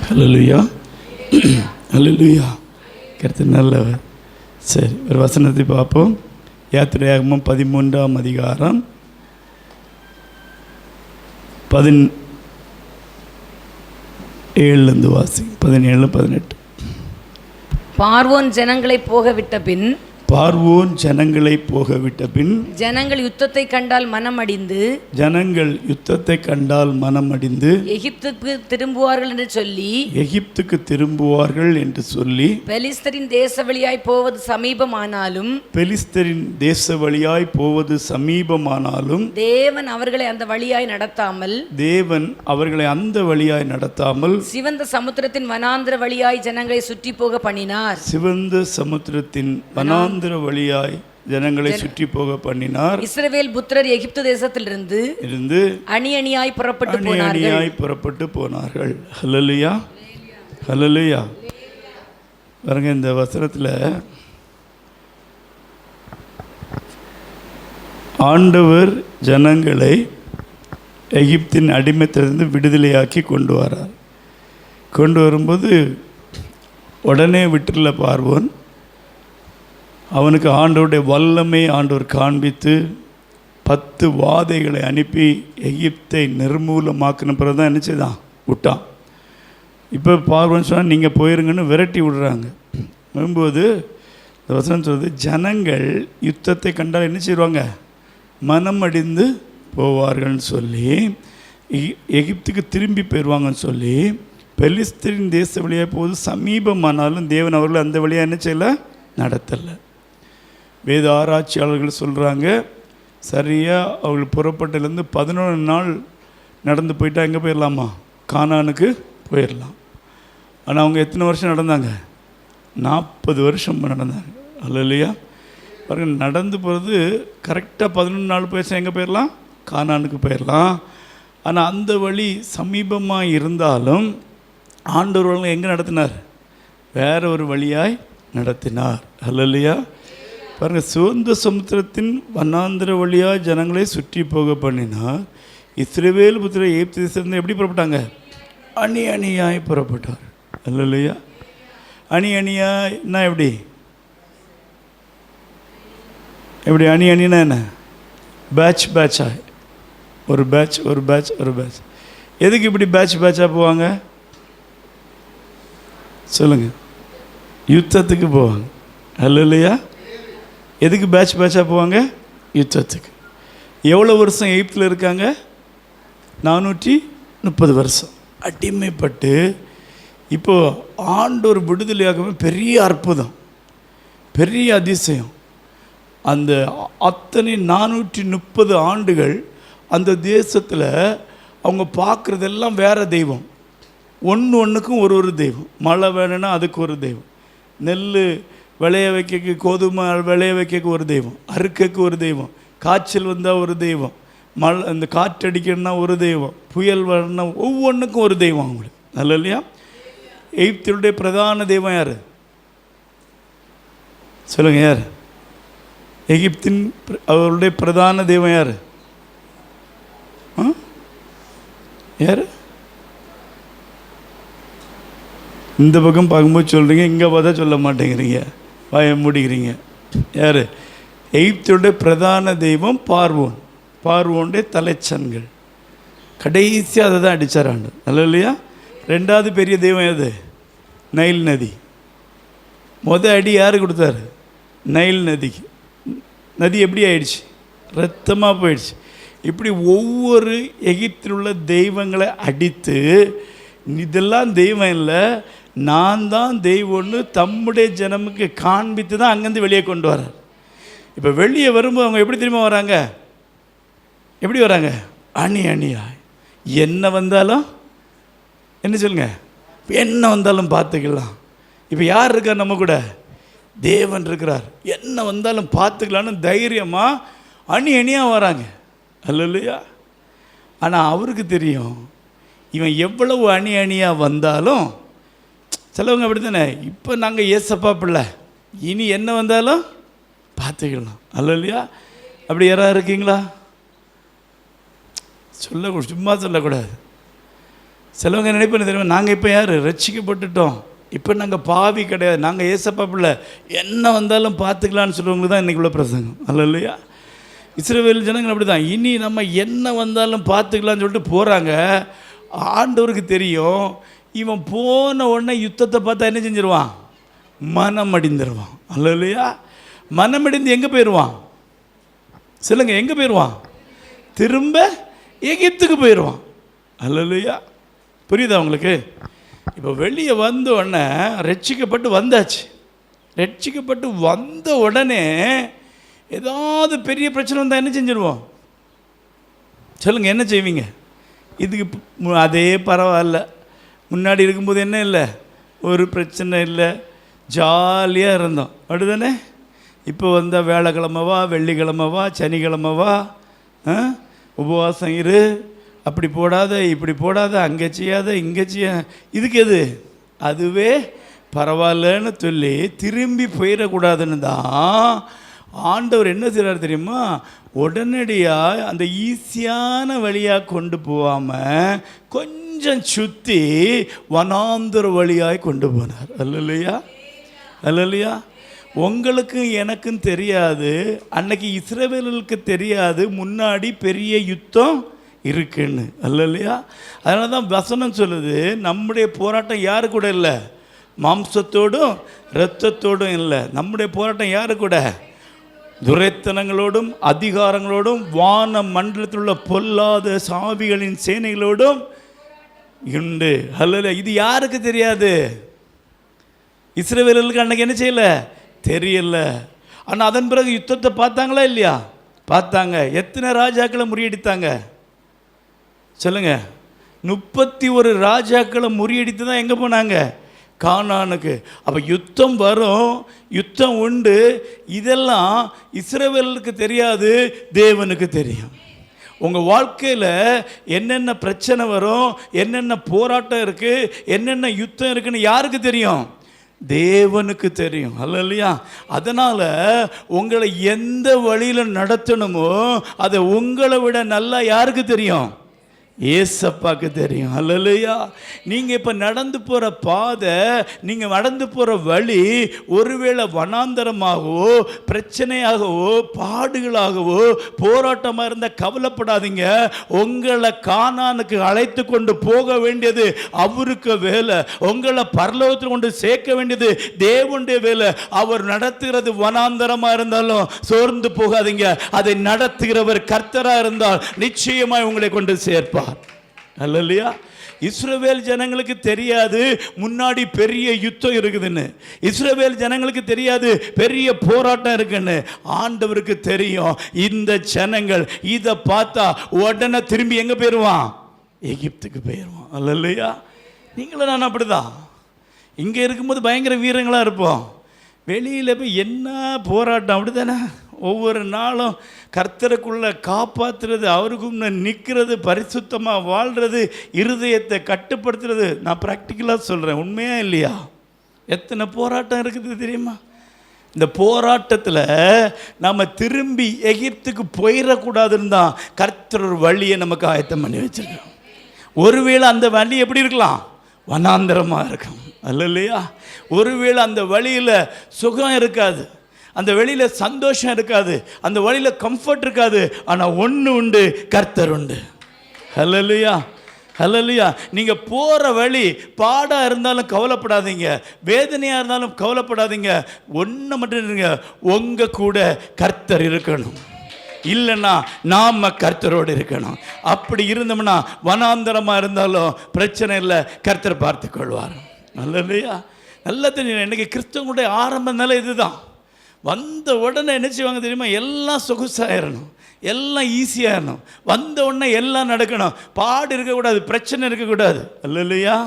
ஹல்லேலூயா, ஹல்லேலூயா. கர்த்தர் நல்லவர். சரி, ஒரு வசனத்தை பார்ப்போம். யாத்திரையாகமம் 13ஆம் அதிகாரம் 17 வாசி. 17, 18. பார்வோன் ஜனங்களை போக விட்ட பின் ஜனங்கள் யுத்தத்தை கண்டால் மனமடிந்து எகிப்துக்கு திரும்புவார்கள் என்று சொல்லி பெலிஸ்தரின் தேச வழியாய் போவது சமீபமானாலும் தேவன் அவர்களை அந்த வழியாய் நடத்தாமல் சிவந்த சமுத்திரத்தின் வனாந்திர வழியாய் ஜனங்களை சுற்றி போக பண்ணினார். வழியாய் ஜனங்களை சுற்றி போக பண்ணினார். இஸ்ரவேல் புத்திரர் எகிப்து தேசத்திலிருந்து அணி அணியாய் புறப்பட்டு போனார்கள். ஹல்லேலூயா, ஹல்லேலூயா. பாருங்க, இந்த வசனத்தில் ஆண்டவர் ஜனங்களை எகிப்தின் அடிமைத்திலிருந்து விடுதலையாக்கி கொண்டு வரும்போது உடனே விட்டுல பார்வோன். அவனுக்கு ஆண்டவருடைய வல்லமை ஆண்டவர் காண்பித்து 10 வாதைகளை அனுப்பி எகிப்தை நிர்மூலமாக்கின பிறகு தான் என்ன செய்தான், விட்டான். இப்போ பார்வோன் சொன்னால் நீங்கள் போயிருங்கன்னு விரட்டி விடுறாங்க. வரும்போது இந்த வசனம் சொல்வது, ஜனங்கள் யுத்தத்தை கண்டால் என்ன செய்வாங்க, மனம் அடிந்து போவார்கள்னு சொல்லி எகிப்துக்கு திரும்பி போயிடுவாங்கன்னு சொல்லி பெலிஸ்தரின் தேச வழியாக போது சமீபமானாலும் தேவன் அவர்கள் அந்த வழியாக என்ன செய்யலை, நடத்தலை. வேத ஆராய்ச்சியாளர்கள் சொல்கிறாங்க, சரியாக அவர்கள் புறப்பட்டிலேருந்து 11 நாள் நடந்து போயிட்டா எங்கே போயிடலாமா, கானானுக்கு போயிடலாம். ஆனால் அவங்க எத்தனை வருஷம் நடந்தாங்க, 40 வருஷம் நடந்தாங்க. அல்லையா, பாருங்க, நடந்து போகிறது கரெக்டாக 11 நாள் போயிடுச்சா எங்கே போயிடலாம், கானானுக்கு போயிடலாம். ஆனால் அந்த வழி சமீபமாக இருந்தாலும் ஆண்டவர்கள் எங்கே நடத்தினார், வேற ஒரு வழியாய் நடத்தினார். அல்லையா, பாருங்கள், சிவந்த சமுத்திரத்தின் வனாந்திர வழியாக ஜனங்களை சுற்றி போக பண்ணினார். இஸ்ரவேல் புத்திரர் எகிப்து தேசத்திலிருந்து எப்படி புறப்பட்டாங்க, அணி அணியாய் புறப்பட்டார். அல்லையா, அணி அணியாய்னா எப்படி அணி அணினா என்ன, பேட்சாக ஒரு பேட்ச். எதுக்கு இப்படி பேட்சாக போவாங்க சொல்லுங்கள், யுத்தத்துக்கு போவாங்க. அல்லையா, எதுக்கு பேட்சாக போவாங்க, யுத்தத்துக்கு. எவ்வளோ வருஷம் எகிப்தில் இருக்காங்க, 430 வருஷம் அடிமைப்பட்டு. இப்போது ஆண்டவர் விடுதலையாகவே பெரிய அற்புதம், பெரிய அதிசயம். அந்த அத்தனை 430 ஆண்டுகள் அந்த தேசத்தில் அவங்க பார்க்குறதெல்லாம் வேறு தெய்வம். ஒன்றுக்கும் ஒரு தெய்வம். மழை வேணும்னா அதுக்கு ஒரு தெய்வம், நெல் விளைய வைக்க, கோதுமை விளைய வைக்க ஒரு தெய்வம், அறுக்கக்கு ஒரு தெய்வம், காய்ச்சல் வந்தால் ஒரு தெய்வம், மழை அந்த காற்றடிக்கணும்னா ஒரு தெய்வம், புயல் வரணும்னா ஒவ்வொன்றுக்கும் ஒரு தெய்வம் அவங்களுக்கு. நல்ல இல்லையா? எகிப்தினுடைய பிரதான தெய்வம் யார் சொல்லுங்கள், யார்? எகிப்தின் அவருடைய பிரதான தெய்வம் யார்? யார்? இந்த பக்கம் பார்க்கும்போது சொல்கிறீங்க, இங்கே பார்த்தா சொல்ல மாட்டேங்கிறீங்க, வாயை மூடிக்கிறீங்க. யார்? எகிப்துடைய பிரதான தெய்வம் பார்வோனுடைய தலைச்சன்கள். கடைசியாக அதை தான் அடித்தார் ஆண்டு. நல்ல இல்லையா? 2வது பெரிய தெய்வம் எது? நைல் நதி. அடி யார் கொடுத்தாரு? நைல் நதிக்கு. நதி எப்படி ஆயிடுச்சு? ரத்தமாக போயிடுச்சு. இப்படி ஒவ்வொரு எகிப்தில் உள்ள தெய்வங்களை அடித்து, இதெல்லாம் தெய்வம் இல்லை, நான் தான் தெய்வம்னு தம்முடைய ஜனமுக்கு காண்பித்து தான் அங்கேருந்து வெளியே கொண்டு வரார். இப்போ வெளியே வரும்போது அவங்க எப்படி திரும்ப வராங்க? எப்படி வராங்க? அணி அணியாய். என்ன வந்தாலும் என்ன சொல்லுங்க, என்ன வந்தாலும் பார்த்துக்கலாம். இப்போ யார் இருக்கார் நம்ம கூட? தேவன் இருக்கிறார். என்ன வந்தாலும் பார்த்துக்கலான்னு தைரியமாக அணி அணியாக வராங்க. அல்லையா? ஆனால் அவருக்கு தெரியும், இவன் எவ்வளவு அணி அணியாக வந்தாலும், சிலவங்க அப்படி தானே, இப்போ நாங்கள் ஏசப்பா பிள்ளை, இனி என்ன வந்தாலும் பார்த்துக்கலாம். அல்லையா? அப்படி யாராவது இருக்கீங்களா? சும்மா சொல்லக்கூடாது. சிலவங்க நினைப்பேன் தெரியுமா, நாங்கள் இப்போ யார், ரட்சிக்கப்பட்டுட்டோம், இப்போ நாங்கள் பாவி கிடையாது, நாங்கள் ஏசப்பா பிள்ளை, என்ன வந்தாலும் பார்த்துக்கலான்னு சொல்லுவவங்களுக்கு தான் இன்றைக்கி உள்ள பிரசங்கம். அல்லையா? இஸ்ரவேல் ஜனங்கள் அப்படி தான், இனி நம்ம என்ன வந்தாலும் பார்த்துக்கலான்னு சொல்லிட்டு போகிறாங்க. ஆண்டவருக்கு தெரியும், இவன் போன உடனே யுத்தத்தை பார்த்தா என்ன செஞ்சிருவான், மனம் அடிந்துருவான். அல்லையா? மனம் அடிந்து எங்கே போயிடுவான் சொல்லுங்க, எங்கே போயிடுவான், திரும்ப எகிப்துக்கு போயிடுவான். அல்லையா? புரியுதா உங்களுக்கு? இப்போ வெளியே வந்த உடனே ரட்சிக்கப்பட்டு வந்தாச்சு, ரட்சிக்கப்பட்டு வந்த உடனே ஏதாவது பெரிய பிரச்சனை வந்தால் என்ன செஞ்சிடுவோம் சொல்லுங்கள், என்ன செய்வீங்க? இதுக்கு அதே பரவாயில்ல, முன்னாடி இருக்கும்போது என்ன இல்லை, ஒரு பிரச்சனை இல்லை, ஜாலியாக இருந்தோம், அப்படிதானே? இப்போ வந்தால் வேலைக்கிழமவா, வெள்ளிக்கிழமவா, சனிக்கிழமவா, உபவாசம் இரு, அப்படி போடாத, இப்படி போடாத, அங்கே செய்யாத, இங்கே செய்ய, இதுக்கு எது, அதுவே பரவாயில்லன்னு சொல்லி திரும்பி போயிடக்கூடாதுன்னு தான் ஆண்டவர் என்ன செய்கிறார் தெரியுமா, உடனடியாக அந்த ஈஸியான வழியாக கொண்டு போகாமல் கொஞ்சம் சுற்றி வனாந்தர வழியாக கொண்டு போனார். அல்லையா? அல்லையா? உங்களுக்கும் எனக்கும் தெரியாது, அன்னைக்கு இஸ்ரவேலுக்கு தெரியாது முன்னாடி பெரிய யுத்தம் இருக்குன்னு. அல்லையா? அதனால தான் வசனம் சொல்லுது, நம்முடைய போராட்டம் யாரு கூட இல்லை, மாம்சத்தோடும் இரத்தத்தோடும் இல்லை, நம்முடைய போராட்டம் யாரு கூட, துரைத்தனங்களோடும் அதிகாரங்களோடும் வான மண்டலத்தில் உள்ள பொல்லாத சாவிகளின் சேனைகளோடும் உண்டு. அல்ல, இது யாருக்கு தெரியாது, இஸ்ரவேலர்களுக்கு அன்னைக்கு என்ன செய்யல, தெரியல. ஆனால் அதன் பிறகு யுத்தத்தை பார்த்தாங்களா இல்லையா, பார்த்தாங்க. எத்தனை ராஜாக்களை முறியடித்தாங்க சொல்லுங்க, 31 ராஜாக்களை முறியடித்து தான் எங்கே போனாங்க, கானானுக்கு. அப்போ யுத்தம் வரும், யுத்தம் உண்டு, இதெல்லாம் இஸ்ரவேலுக்கு தெரியாது, தேவனுக்கு தெரியும். உங்கள் வாழ்க்கையில் என்னென்ன பிரச்சனை வரும், என்னென்ன போராட்டம் இருக்குது, என்னென்ன யுத்தம் இருக்குன்னு யாருக்கு தெரியும், தேவனுக்கு தெரியும். அல்லையா? அதனால் உங்களை எந்த வழியில் நடத்தணுமோ அதை உங்களை விட நல்லா யாருக்கு தெரியும், ஏசப்பாக்கு தெரியும். அல்லையா? நீங்கள் இப்போ நடந்து போகிற பாதை, நீங்கள் நடந்து போகிற வழி ஒருவேளை வனாந்தரமாகவோ பிரச்சனையாகவோ பாடுகளாகவோ போராட்டமாக இருந்தால் கவலைப்படாதீங்க. உங்களை கானானுக்கு அழைத்து கொண்டு போக வேண்டியது அவருக்கு வேலை, உங்களை பரலோகத்தில் கொண்டு சேர்க்க வேண்டியது தேவனுடைய வேலை. அவர் நடத்துகிறது வனாந்தரமாக இருந்தாலும் சோர்ந்து போகாதீங்க, அதை நடத்துகிறவர் கர்த்தராக இருந்தால் நிச்சயமாய் உங்களை கொண்டு சேர்ப்பார். அல்லையா? இஸ்ரவேல் ஜனங்களுக்கு தெரியாது முன்னாடி பெரிய யுத்தம் இருக்குதுன்னு, இஸ்ரவேல் ஜனங்களுக்கு தெரியாது பெரிய போராட்டம் இருக்குன்னு. ஆண்டவருக்கு தெரியும். இந்த ஜனங்கள் இதை பார்த்தா உடனே திரும்பி எங்கே போயிடுவான், எகிப்துக்கு போயிடுவான். அல்லையா? நீங்களும் நான் அப்படிதான், இங்கே இருக்கும்போது பயங்கர வீரங்களாக இருப்போம், வெளியில் போய் என்ன போராட்டம், அப்படி தானே? ஒவ்வொரு நாளும் கர்த்தருக்குள்ளே காப்பாற்றுறது, அவருக்குள்ள நிற்கிறது, பரிசுத்தமாக வாழ்கிறது, இருதயத்தை கட்டுப்படுத்துறது. நான் ப்ராக்டிக்கலாக சொல்கிறேன், உண்மையாக இல்லையா? எத்தனை போராட்டம் இருக்குது தெரியுமா? இந்த போராட்டத்தில் நம்ம திரும்பி எகிப்துக்கு போயிடக்கூடாதுன்னு தான் கர்த்தர் ஒரு வழியை நமக்கு ஆயத்தம் பண்ணி வச்சுருக்கோம். ஒருவேளை அந்த வழி எப்படி இருக்கலாம், வனாந்தரமாக இருக்கும். அல்லையா? ஒருவேளை அந்த வழியில் சுகம் இருக்காது, அந்த வழியில் சந்தோஷம் இருக்காது, அந்த வழியில் கம்ஃபர்ட் இருக்காது. ஆனால் ஒன்று உண்டு, கர்த்தர் உண்டு. அல்லையா? அல்லையா? நீங்கள் போகிற வழி பாடாக இருந்தாலும் கவலைப்படாதீங்க, வேதனையாக இருந்தாலும் கவலைப்படாதீங்க. ஒன்று மட்டும் இருங்க, உங்கள் கூட கர்த்தர் இருக்கணும். இல்லைன்னா நாம் கர்த்தரோடு இருக்கணும். அப்படி இருந்தோம்னா வனாந்தரமாக இருந்தாலும் பிரச்சனை இல்லை, கர்த்தர் பார்த்து கொள்வார். அல்லையா? நல்லா தெரியும். இன்றைக்கி கிறிஸ்தவங்களுடைய ஆரம்ப நிலை இதுதான். வந்த உடனே என்ன செய்வாங்க தெரியுமா, எல்லாம் சொகுசாயிடணும், எல்லாம் ஈஸியாகிடணும். வந்த உடனே எல்லாம் நடக்கணும், பாடு இருக்கக்கூடாது, பிரச்சனை இருக்கக்கூடாது. அல்லையா?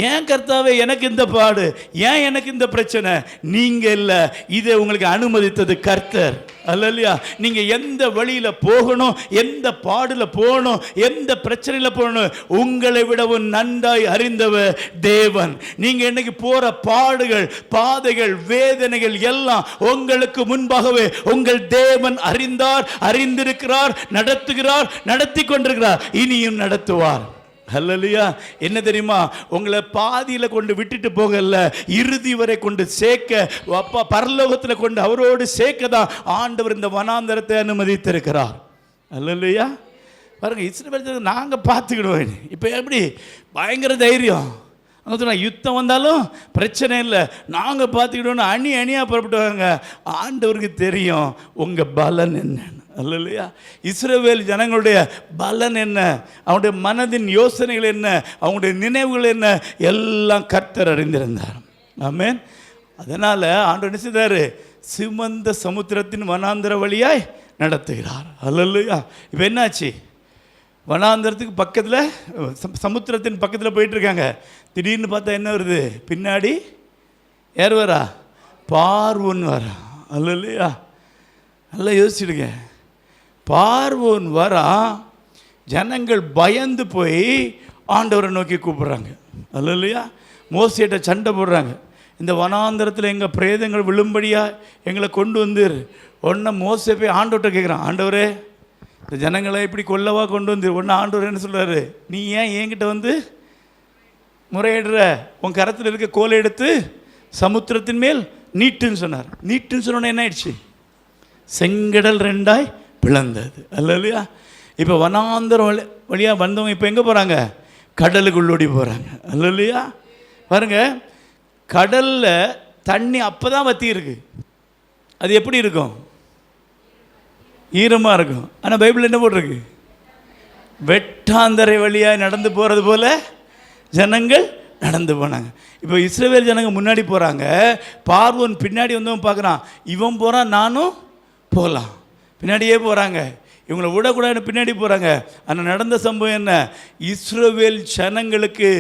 ஏன் கர்த்தாவே எனக்கு இந்த பாடு, ஏன் எனக்கு இந்த பிரச்சனை? நீங்கள் இல்லை, இதை உங்களுக்கு அனுமதித்தது கர்த்தர். அல்லையா? நீங்கள் எந்த வழியில் போகணும், எந்த பாடில் போகணும், எந்த பிரச்சனையில் போகணும், உங்களை விடவும் நன்றாய் அறிந்தவர் தேவன். நீங்கள் இன்னைக்கு போகிற பாடுகள், பாதைகள், வேதனைகள் எல்லாம் உங்களுக்கு முன்பாகவே உங்கள் தேவன் அறிந்தார், அறிந்திருக்கிறார், நடத்துகிறார், நடத்தி கொண்டிருக்கிறார், இனியும் நடத்துவார். ஹல்லேலூயா. என்ன தெரியுமா, உங்களை பாதியில் கொண்டு விட்டுட்டு போகல, இறுதி வரை கொண்டு சேர்க்க, அப்பா பரலோகத்தில் கொண்டு அவரோடு சேர்க்க தான் ஆண்டவர் இந்த வனாந்தரத்தை அனுமதித்திருக்கிறார். ஹல்லேலூயா. பாருங்க, இஸ்ரவேல் நாங்கள் பார்த்துக்கிடுவோம். இப்போ எப்படி பயங்கர தைரியம். அவங்க சொன்னாங்க, யுத்தம் வந்தாலும் பிரச்சனை இல்லை, நாங்கள் பார்த்துக்கிட்டோன்னு அணி அணியாக புறப்பட்டுவாங்க. ஆண்டவருக்கு தெரியும் உங்கள் பலன் என்னன்னு. அல்லையா, இஸ்ரவேல் ஜனங்களுடைய பலன் என்ன, அவனுடைய மனதின் யோசனைகள் என்ன, அவங்களுடைய நினைவுகள் என்ன, எல்லாம் கர்த்தர் அறிந்திருந்தார். ஆமென். அதனால் ஆண்டவர் என்ன செய்தார், சிவந்த சமுத்திரத்தின் வனாந்தர வழியாய் நடத்துகிறார். அல்லையா. இப்போ என்னாச்சு, வனாந்தரத்துக்கு பக்கத்தில் சமுத்திரத்தின் பக்கத்தில் போயிட்டுருக்காங்க. திடீர்னு பார்த்தா என்ன வருது, பின்னாடி யார் வரா, பார்வோன் வரா. அல்லையா. நல்லா யோசிச்சுடுங்க. பார்வோன் வரா, ஜனங்கள் பயந்து போய் ஆண்டவரை நோக்கி கூப்பிட்றாங்க. அல்லையா. மோசேட்ட சண்டை போடுறாங்க, இந்த வனாந்தரத்தில் எங்கள் பிரேதங்கள் விழும்படியாக எங்களை கொண்டு வந்துரு. உடனே மோசே போய் ஆண்டவர்கிட்ட கேட்குறான், ஆண்டவரே இந்த ஜனங்களை இப்படி கொல்லவா கொண்டு வந்து. உடனே ஆண்டவர் என்ன சொல்கிறாரு, நீ ஏன் என்கிட்ட வந்து முறையிடுற, உன் கரத்தில் இருக்க கோலை எடுத்து சமுத்திரத்தின் மேல் நீட்டுன்னு சொன்னார். நீட்டுன்னு சொன்னோன்னே என்ன ஆயிடுச்சு, செங்கடல் ரெண்டாய் பிளந்தது. அல்லையா. இப்போ வனாந்தரம் வழியாக வந்தவங்க இப்போ எங்கே போகிறாங்க, கடலுக்குள்ளோடி போகிறாங்க. அல்லையா. பாருங்க, கடலில் தண்ணி அப்போ தான் வற்றி இருக்கு. அது எப்படி இருக்கும், ஈரமாக இருக்கும். ஆனால் பைபிள் என்ன போட்டிருக்கு, வெட்டாந்தரை வழியாக நடந்து போகிறது போல் ஜனங்கள் நடந்து போனாங்க. இப்போ இஸ்ரவேல் ஜனங்க முன்னாடி போகிறாங்க, பார்வோன் பின்னாடி வந்தவன் பார்க்குறான், இவன் போகிறான் நானும் போகலாம், பின்னாடியே போகிறாங்க. இவங்களை விடக்கூடாதுன்னு பின்னாடி போகிறாங்க. ஆனால் நடந்த சம்பவம் என்ன, இஸ்ரவேல் ஜனங்களுக்கு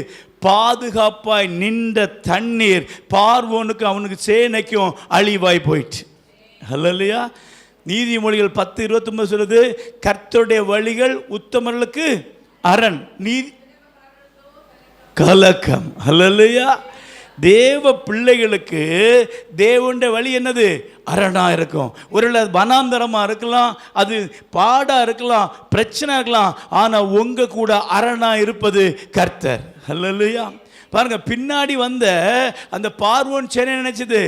பாதுகாப்பாய் நின்ற தண்ணீர் பார்வோனுக்கு அவனுக்கு சேனைக்கும் அழிவாய் போயிட்டு. அல்லையா. நீதிமொழிகள் 10:29 சொல்லுது, கர்த்தருடைய வழிகள் உத்தமர்களுக்கு அரண், நீதி கலக்கம். அல்லையா. தேவ பிள்ளைகளுக்கு தேவனுடைய வழி என்னது, அரணா இருக்கும். ஒரு வனாந்தரமாக இருக்கலாம், அது பாடாக இருக்கலாம், பிரச்சனை இருக்கலாம், ஆனால் உங்கள் கூட அரணா இருப்பது கர்த்தர். அல்லையா. பாருங்க, பின்னாடி வந்த அந்த பார்வோன் சேனை நினைச்சது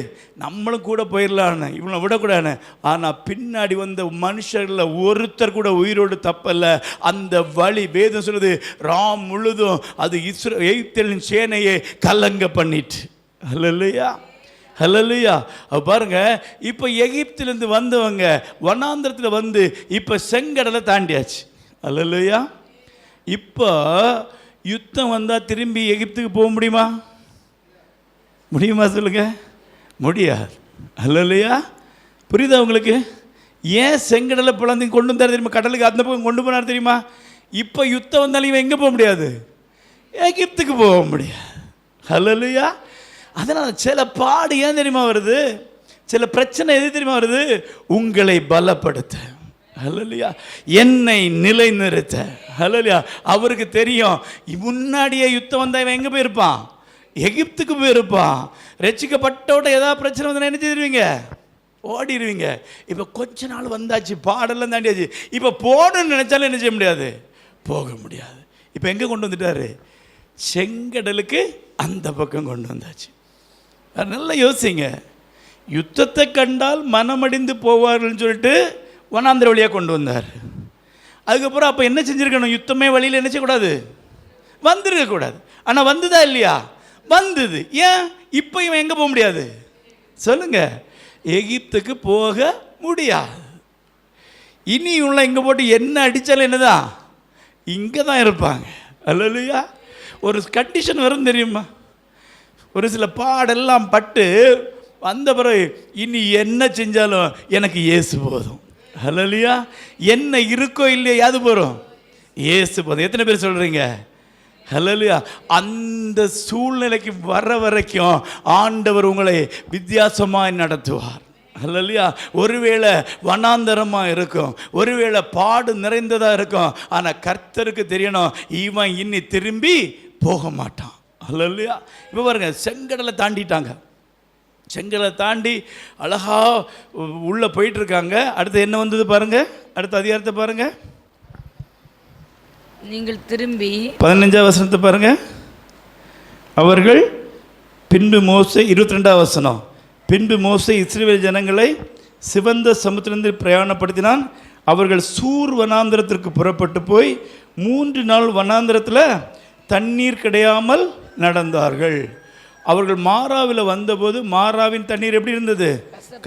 நம்மளும் கூட போயிடலான்னு, இவனை விடக்கூடாதுன்னு. ஆனால் பின்னாடி வந்த மனுஷர்களில் ஒருத்தர் கூட உயிரோடு தப்பல்ல. அந்த வழி வேதம் சொல்லுது, ராம் முழுதும் அது எகிப்தின் சேனையை கலங்க பண்ணிட்டு. அல்லையா. அல்லையா. பாருங்க, இப்போ எகிப்திலிருந்து வந்தவங்க வனாந்திரத்தில் வந்து இப்போ செங்கடலை தாண்டியாச்சு. அல்லையா. இப்போ யுத்தம் வந்தால் திரும்பி எகிப்துக்கு போக முடியுமா, முடியுமா சொல்லுங்க, முடியாது. அல்லையா. புரியுதா உங்களுக்கு, ஏன் செங்கடலை பிளந்து கொண்டு வந்தார் தெரியுமா, கடலுக்கு அந்த பக்கம் கொண்டு போனார் தெரியுமா. இப்போ யுத்தம் வந்தாலும் இவன் எங்கே போக முடியாது, எகிப்துக்கு போக முடியாது. அல்லையா. அதனால் சில பாடு ஏன் தெரியுமா வருது, சில பிரச்சனை எது தெரியுமா வருது, உங்களை பலப்படுத்த. அல்லையா. என்னை நிலைநிறுத்த. அல்லையா. அவருக்கு தெரியும், முன்னாடியே யுத்தம் வந்தால் இவன் எங்கே போயிருப்பான், எகிப்துக்கு போயிருப்பான். ரட்சிக்கப்பட்டோட ஏதாவது பிரச்சனை வந்தால் என்ன செய்திருவீங்க, ஓடிடுவீங்க. இப்போ கொஞ்ச நாள் வந்தாச்சு, பாடெல்லாம் தாண்டியாச்சு. இப்போ போகணுன்னு நினச்சாலும் என்ன செய்ய முடியாது, போக முடியாது. இப்போ எங்கே கொண்டு வந்துட்டாரு, செங்கடலுக்கு அந்த பக்கம் கொண்டு வந்தாச்சு. நல்லா யோசிங்க, யுத்தத்தை கண்டால் மனமடிந்து போவார்கள்னு சொல்லிட்டு வனாந்திர வழியாக கொண்டு வந்தார். அதுக்கப்புறம் அப்போ என்ன செஞ்சுருக்கணும், யுத்தமே வழியில் என்ன செய்யக்கூடாது, வந்துருக்கக்கூடாது. ஆனால் வந்துதா இல்லையா, வந்தது. ஏன் இப்போ இவன் எங்கே போக முடியாது சொல்லுங்க, எகிப்துக்கு போக முடியாது. இனி உள்ள இங்கே போட்டு என்ன அடித்தாலும் என்னதான், இங்கே தான் இருப்பாங்க. அல்லையா. ஒரு கண்டிஷன் வரும் தெரியுமா, ஒரு சில பாடெல்லாம் பட்டு வந்த பிறகு இனி என்ன செஞ்சாலும் எனக்கு இயேசு போதும். அல்லையா. என்ன இருக்கோ இல்லையா, யாது போகிறோம், இயேசு போதும். எத்தனை பேர் சொல்கிறீங்க அல்லையா. அந்த சூழ்நிலைக்கு வர வரைக்கும் ஆண்டவர் உங்களை வித்தியாசமாக நடத்துவார். அல்லையா. ஒருவேளை வனாந்தரமாக இருக்கும், ஒருவேளை பாடு நிறைந்ததாக இருக்கும், ஆனால் கர்த்தருக்கு தெரியணும் இவன் இனி திரும்பி போக மாட்டான். அல்லையா. இப்போ பாருங்க, செங்கடலை தாண்டிட்டாங்க. செங்கலை தாண்டி அழகா உள்ளே போயிட்டுருக்காங்க. அடுத்து என்ன வந்தது பாருங்கள், அடுத்த அதிகாரத்தை பாருங்கள். நீங்கள் திரும்பி 15ஆம் வசனத்தை பாருங்க. அவர்கள் பின்பு மோசே 22ஆம் வசனம். பின்பு மோசே இஸ்ரவேல் ஜனங்களை சிவந்த சமுத்திரத்தில் பிரயாணப்படுத்தினான். அவர்கள் சூர் வனாந்திரத்திற்கு புறப்பட்டு போய் 3 நாள் வனாந்திரத்தில் தண்ணீர் கிடையாமல் நடந்தார்கள். அவர்கள் மாராவில் வந்தபோது மாராவின் தண்ணீர் எப்படி இருந்தது?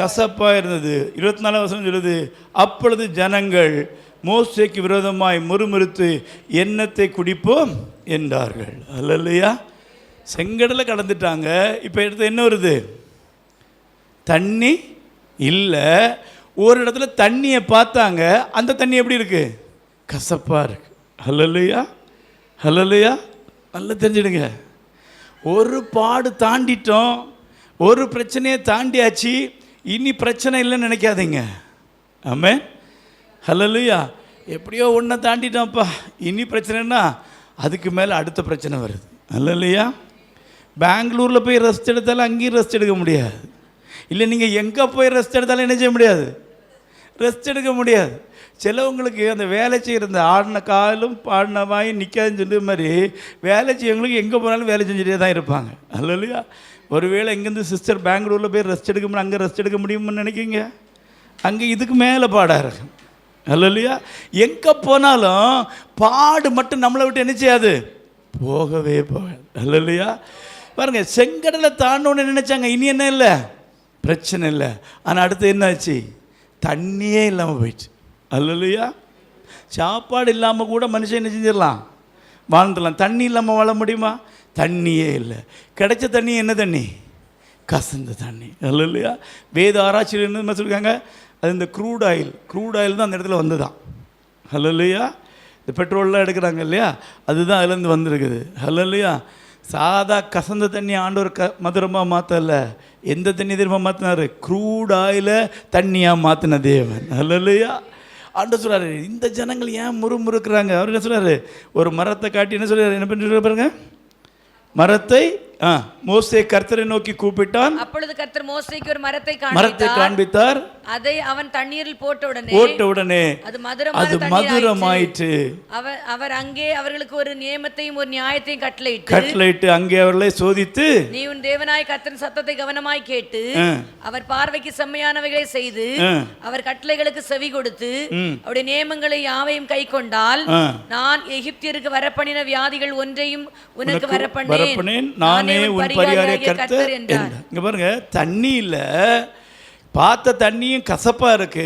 கசப்பாக இருந்தது. 24ஆம் வசனம் சொல்லுது, அப்பொழுது ஜனங்கள் மோசேக்கு விரோதமாய் முறுமுறுத்து எண்ணத்தை குடிப்போம் என்றார்கள். அல்லையா, செங்கடலை கடந்துட்டாங்க. இப்போ எடுத்து என்ன வருது? தண்ணி இல்லை. ஒரு இடத்துல தண்ணியை பார்த்தாங்க, அந்த தண்ணி எப்படி இருக்கு? கசப்பாக இருக்கு. அல்லையா, அல்லையா, நல்லா தெரிஞ்சிடுங்க. ஒரு பாடு தாண்டிட்டோம், ஒரு பிரச்சனையை தாண்டியாச்சு, இனி பிரச்சனை இல்லைன்னு நினைக்காதீங்க. ஆமென், ஹல்லேலூயா. எப்படியோ ஒன்றை தாண்டிட்டோம்ப்பா, இனி பிரச்சனைன்னா அதுக்கு மேலே அடுத்த பிரச்சனை வருது. ஹல்லேலூயா. பெங்களூரில் போய் ரெஸ்ட் எடுத்தாலும் அங்கேயும் ரெஸ்ட் எடுக்க முடியாது. இல்லை நீங்கள் எங்கே போய் ரெஸ்ட் எடுத்தாலும் என்ன செய்ய முடியாது? ரெஸ்ட் எடுக்க முடியாது. சிலவங்களுக்கு அந்த வேலை செய்கிற ஆடின காலும் பாடின வாயும் நிற்காதுன்னு சொல்லிய மாதிரி வேலை செய்யவங்களுக்கு எங்கே போனாலும் வேலை செஞ்சுட்டே தான் இருப்பாங்க. அல்லையா, ஒருவேளை இங்கேருந்து சிஸ்டர் பெங்களூரில் போய் ரெஸ்ட் எடுக்க முடியும், அங்கே ரெஸ்ட் எடுக்க முடியும்னு நினைக்கிங்க? அங்கே இதுக்கு மேலே பாடாக இருக்கும். அல்லையா, எங்கே போனாலும் பாடு மட்டும் நம்மளை விட்டு என்ன செய்யாது? போகவே போகாது. அல்லையா, பாருங்கள், செங்கடலை தாண்டோன்னு நினச்சாங்க, இனி என்ன இல்லை, பிரச்சனை இல்லை. ஆனால் அடுத்து என்ன ஆச்சு? தண்ணியே இல்லாமல் போயிடுச்சு. அல்லையா, சாப்பாடு இல்லாமல் கூட மனுஷன் என்ன செஞ்சிடலாம், வாழ்ந்துடலாம். தண்ணி இல்லாமல் வாழ முடியுமா? தண்ணியே இல்லை. கிடைச்ச தண்ணி என்ன தண்ணி? கசந்த தண்ணி. அல்லையா, வேத ஆராய்ச்சியில் என்ன சொல்லியிருக்காங்க? அது இந்த க்ரூட் ஆயில் தான் அந்த இடத்துல வந்து தான். அல்லையா, இந்த பெட்ரோல்லாம் எடுக்கிறாங்க இல்லையா, அதுதான் அதுலேருந்து வந்திருக்குது. அல்லையா, சாதா கசந்த தண்ணி ஆண்டவர் மதுரமாக மாற்றல. எந்த தண்ணி தெரியுமா மாற்றினார்? க்ரூட் ஆயிலை தண்ணியாக மாற்றின தேவன். அல்லையா, ஆண்டவர் சொல்கிறாரு, இந்த ஜனங்கள் ஏன் முறுமுறுக்கிறாங்க? அவர் என்ன சொல்கிறாரு? ஒரு மரத்தை காட்டி என்ன சொல்கிறார்? என்ன பண்ணி பாருங்க, மரத்தை மோசே கர்த்தரை நோக்கி கூப்பிட்டான். அப்பொழுது கர்த்தர் மோசேக்கு ஒரு மரத்தை காண்பித்தார். அதை அவன் தண்ணீரில் போட்ட உடனே அது மதுரமாயிற்று. அவர் அங்கே அவர்களுக்கு ஒரு நியமத்தையும் ஒரு நியாயத்தையும் கட்டளையிட்டு அங்கே அவர்களை சோதித்து, நீ உன் தேவனாய் கர்த்தரின் சத்தத்தை கவனமாய் கேட்டு அவர் பார்வைக்கு செம்மையானவைகளை செய்து அவர் கட்டளைகளுக்கு செவி கொடுத்து அவருடைய நியமங்களை யாவையும் கை கொண்டால் நான் எகிப்தியருக்கு வரப்பண்ணின வியாதிகள் ஒன்றையும் உனக்கு வரப்பண்ணேன், நானே உன் பரிகாரிய கர்த்தர் என்றார். இங்க பாருங்க, தண்ணியில பார்த்த தண்ணியும் கசப்பா இருக்கு.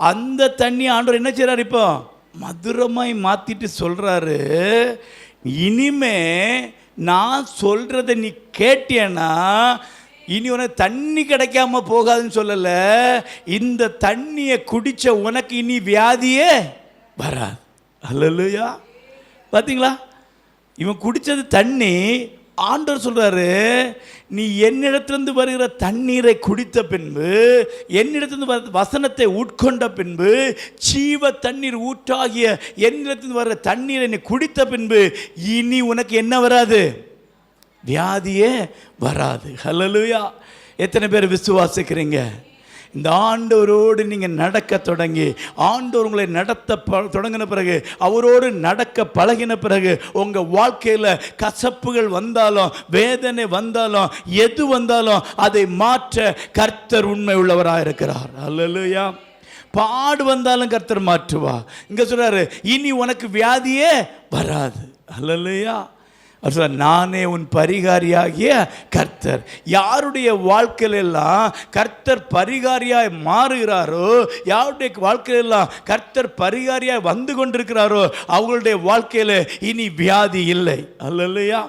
அந்த தண்ணி ஆண்டவர் என்ன செய்றாரு? இப்போ மதுரமாய் மாத்திட்டு சொல்றாரு, இனிமே நான் சொல்றதை நீ கேட்டியனா இனி உனக்கு தண்ணி கிடைக்காம போகாதுன்னு சொல்லல. இந்த தண்ணியை குடிச்ச உனக்கு இனி வியாதியே வராது. அல்லேலூயா. பார்த்தீங்களா, இவன் குடித்தது தண்ணி. ஆண்டவர் சொல்கிறாரு, நீ என்னிடத்திலிருந்து வருகிற தண்ணீரை குடித்த பின்பு, என்னிடத்திலிருந்து வசனத்தை உட்கொண்ட பின்பு, ஜீவ தண்ணீர் ஊற்றாகிய என்னிடத்திலிருந்து வர்ற தண்ணீரை நீ குடித்த பின்பு இனி உனக்கு என்ன வராது? வியாதியே வராது. ஹல்லேலூயா. எத்தனை பேர் விசுவாசிக்கிறீங்க? இந்த ஆண்டவரோடு நீங்கள் நடக்க தொடங்கி, ஆண்டவர் உங்களை நடத்த தொடங்கின பிறகு, அவரோடு நடக்க பழகின பிறகு, உங்கள் வாழ்க்கையில் கசப்புகள் வந்தாலும் வேதனை வந்தாலும் எது வந்தாலும் அதை மாற்ற கர்த்தர் உண்மை உள்ளவராக இருக்கிறார். அல்லேலூயா. பாடு வந்தாலும் கர்த்தர் மாற்றுவா. இங்கே சொல்றாரு, இனி உனக்கு வியாதியே வராது. அல்லேலூயா. நானே உன் பரிகாரியாகிய கர்த்தர். யாருடைய வாழ்க்கையிலெல்லாம் கர்த்தர் பரிகாரியாய் மாறுகிறாரோ, யாருடைய வாழ்க்கையிலெல்லாம் கர்த்தர் பரிகாரியாய் வந்து கொண்டிருக்கிறாரோ, அவங்களுடைய வாழ்க்கையில் இனி வியாதி இல்லை. அல்லேலூயா,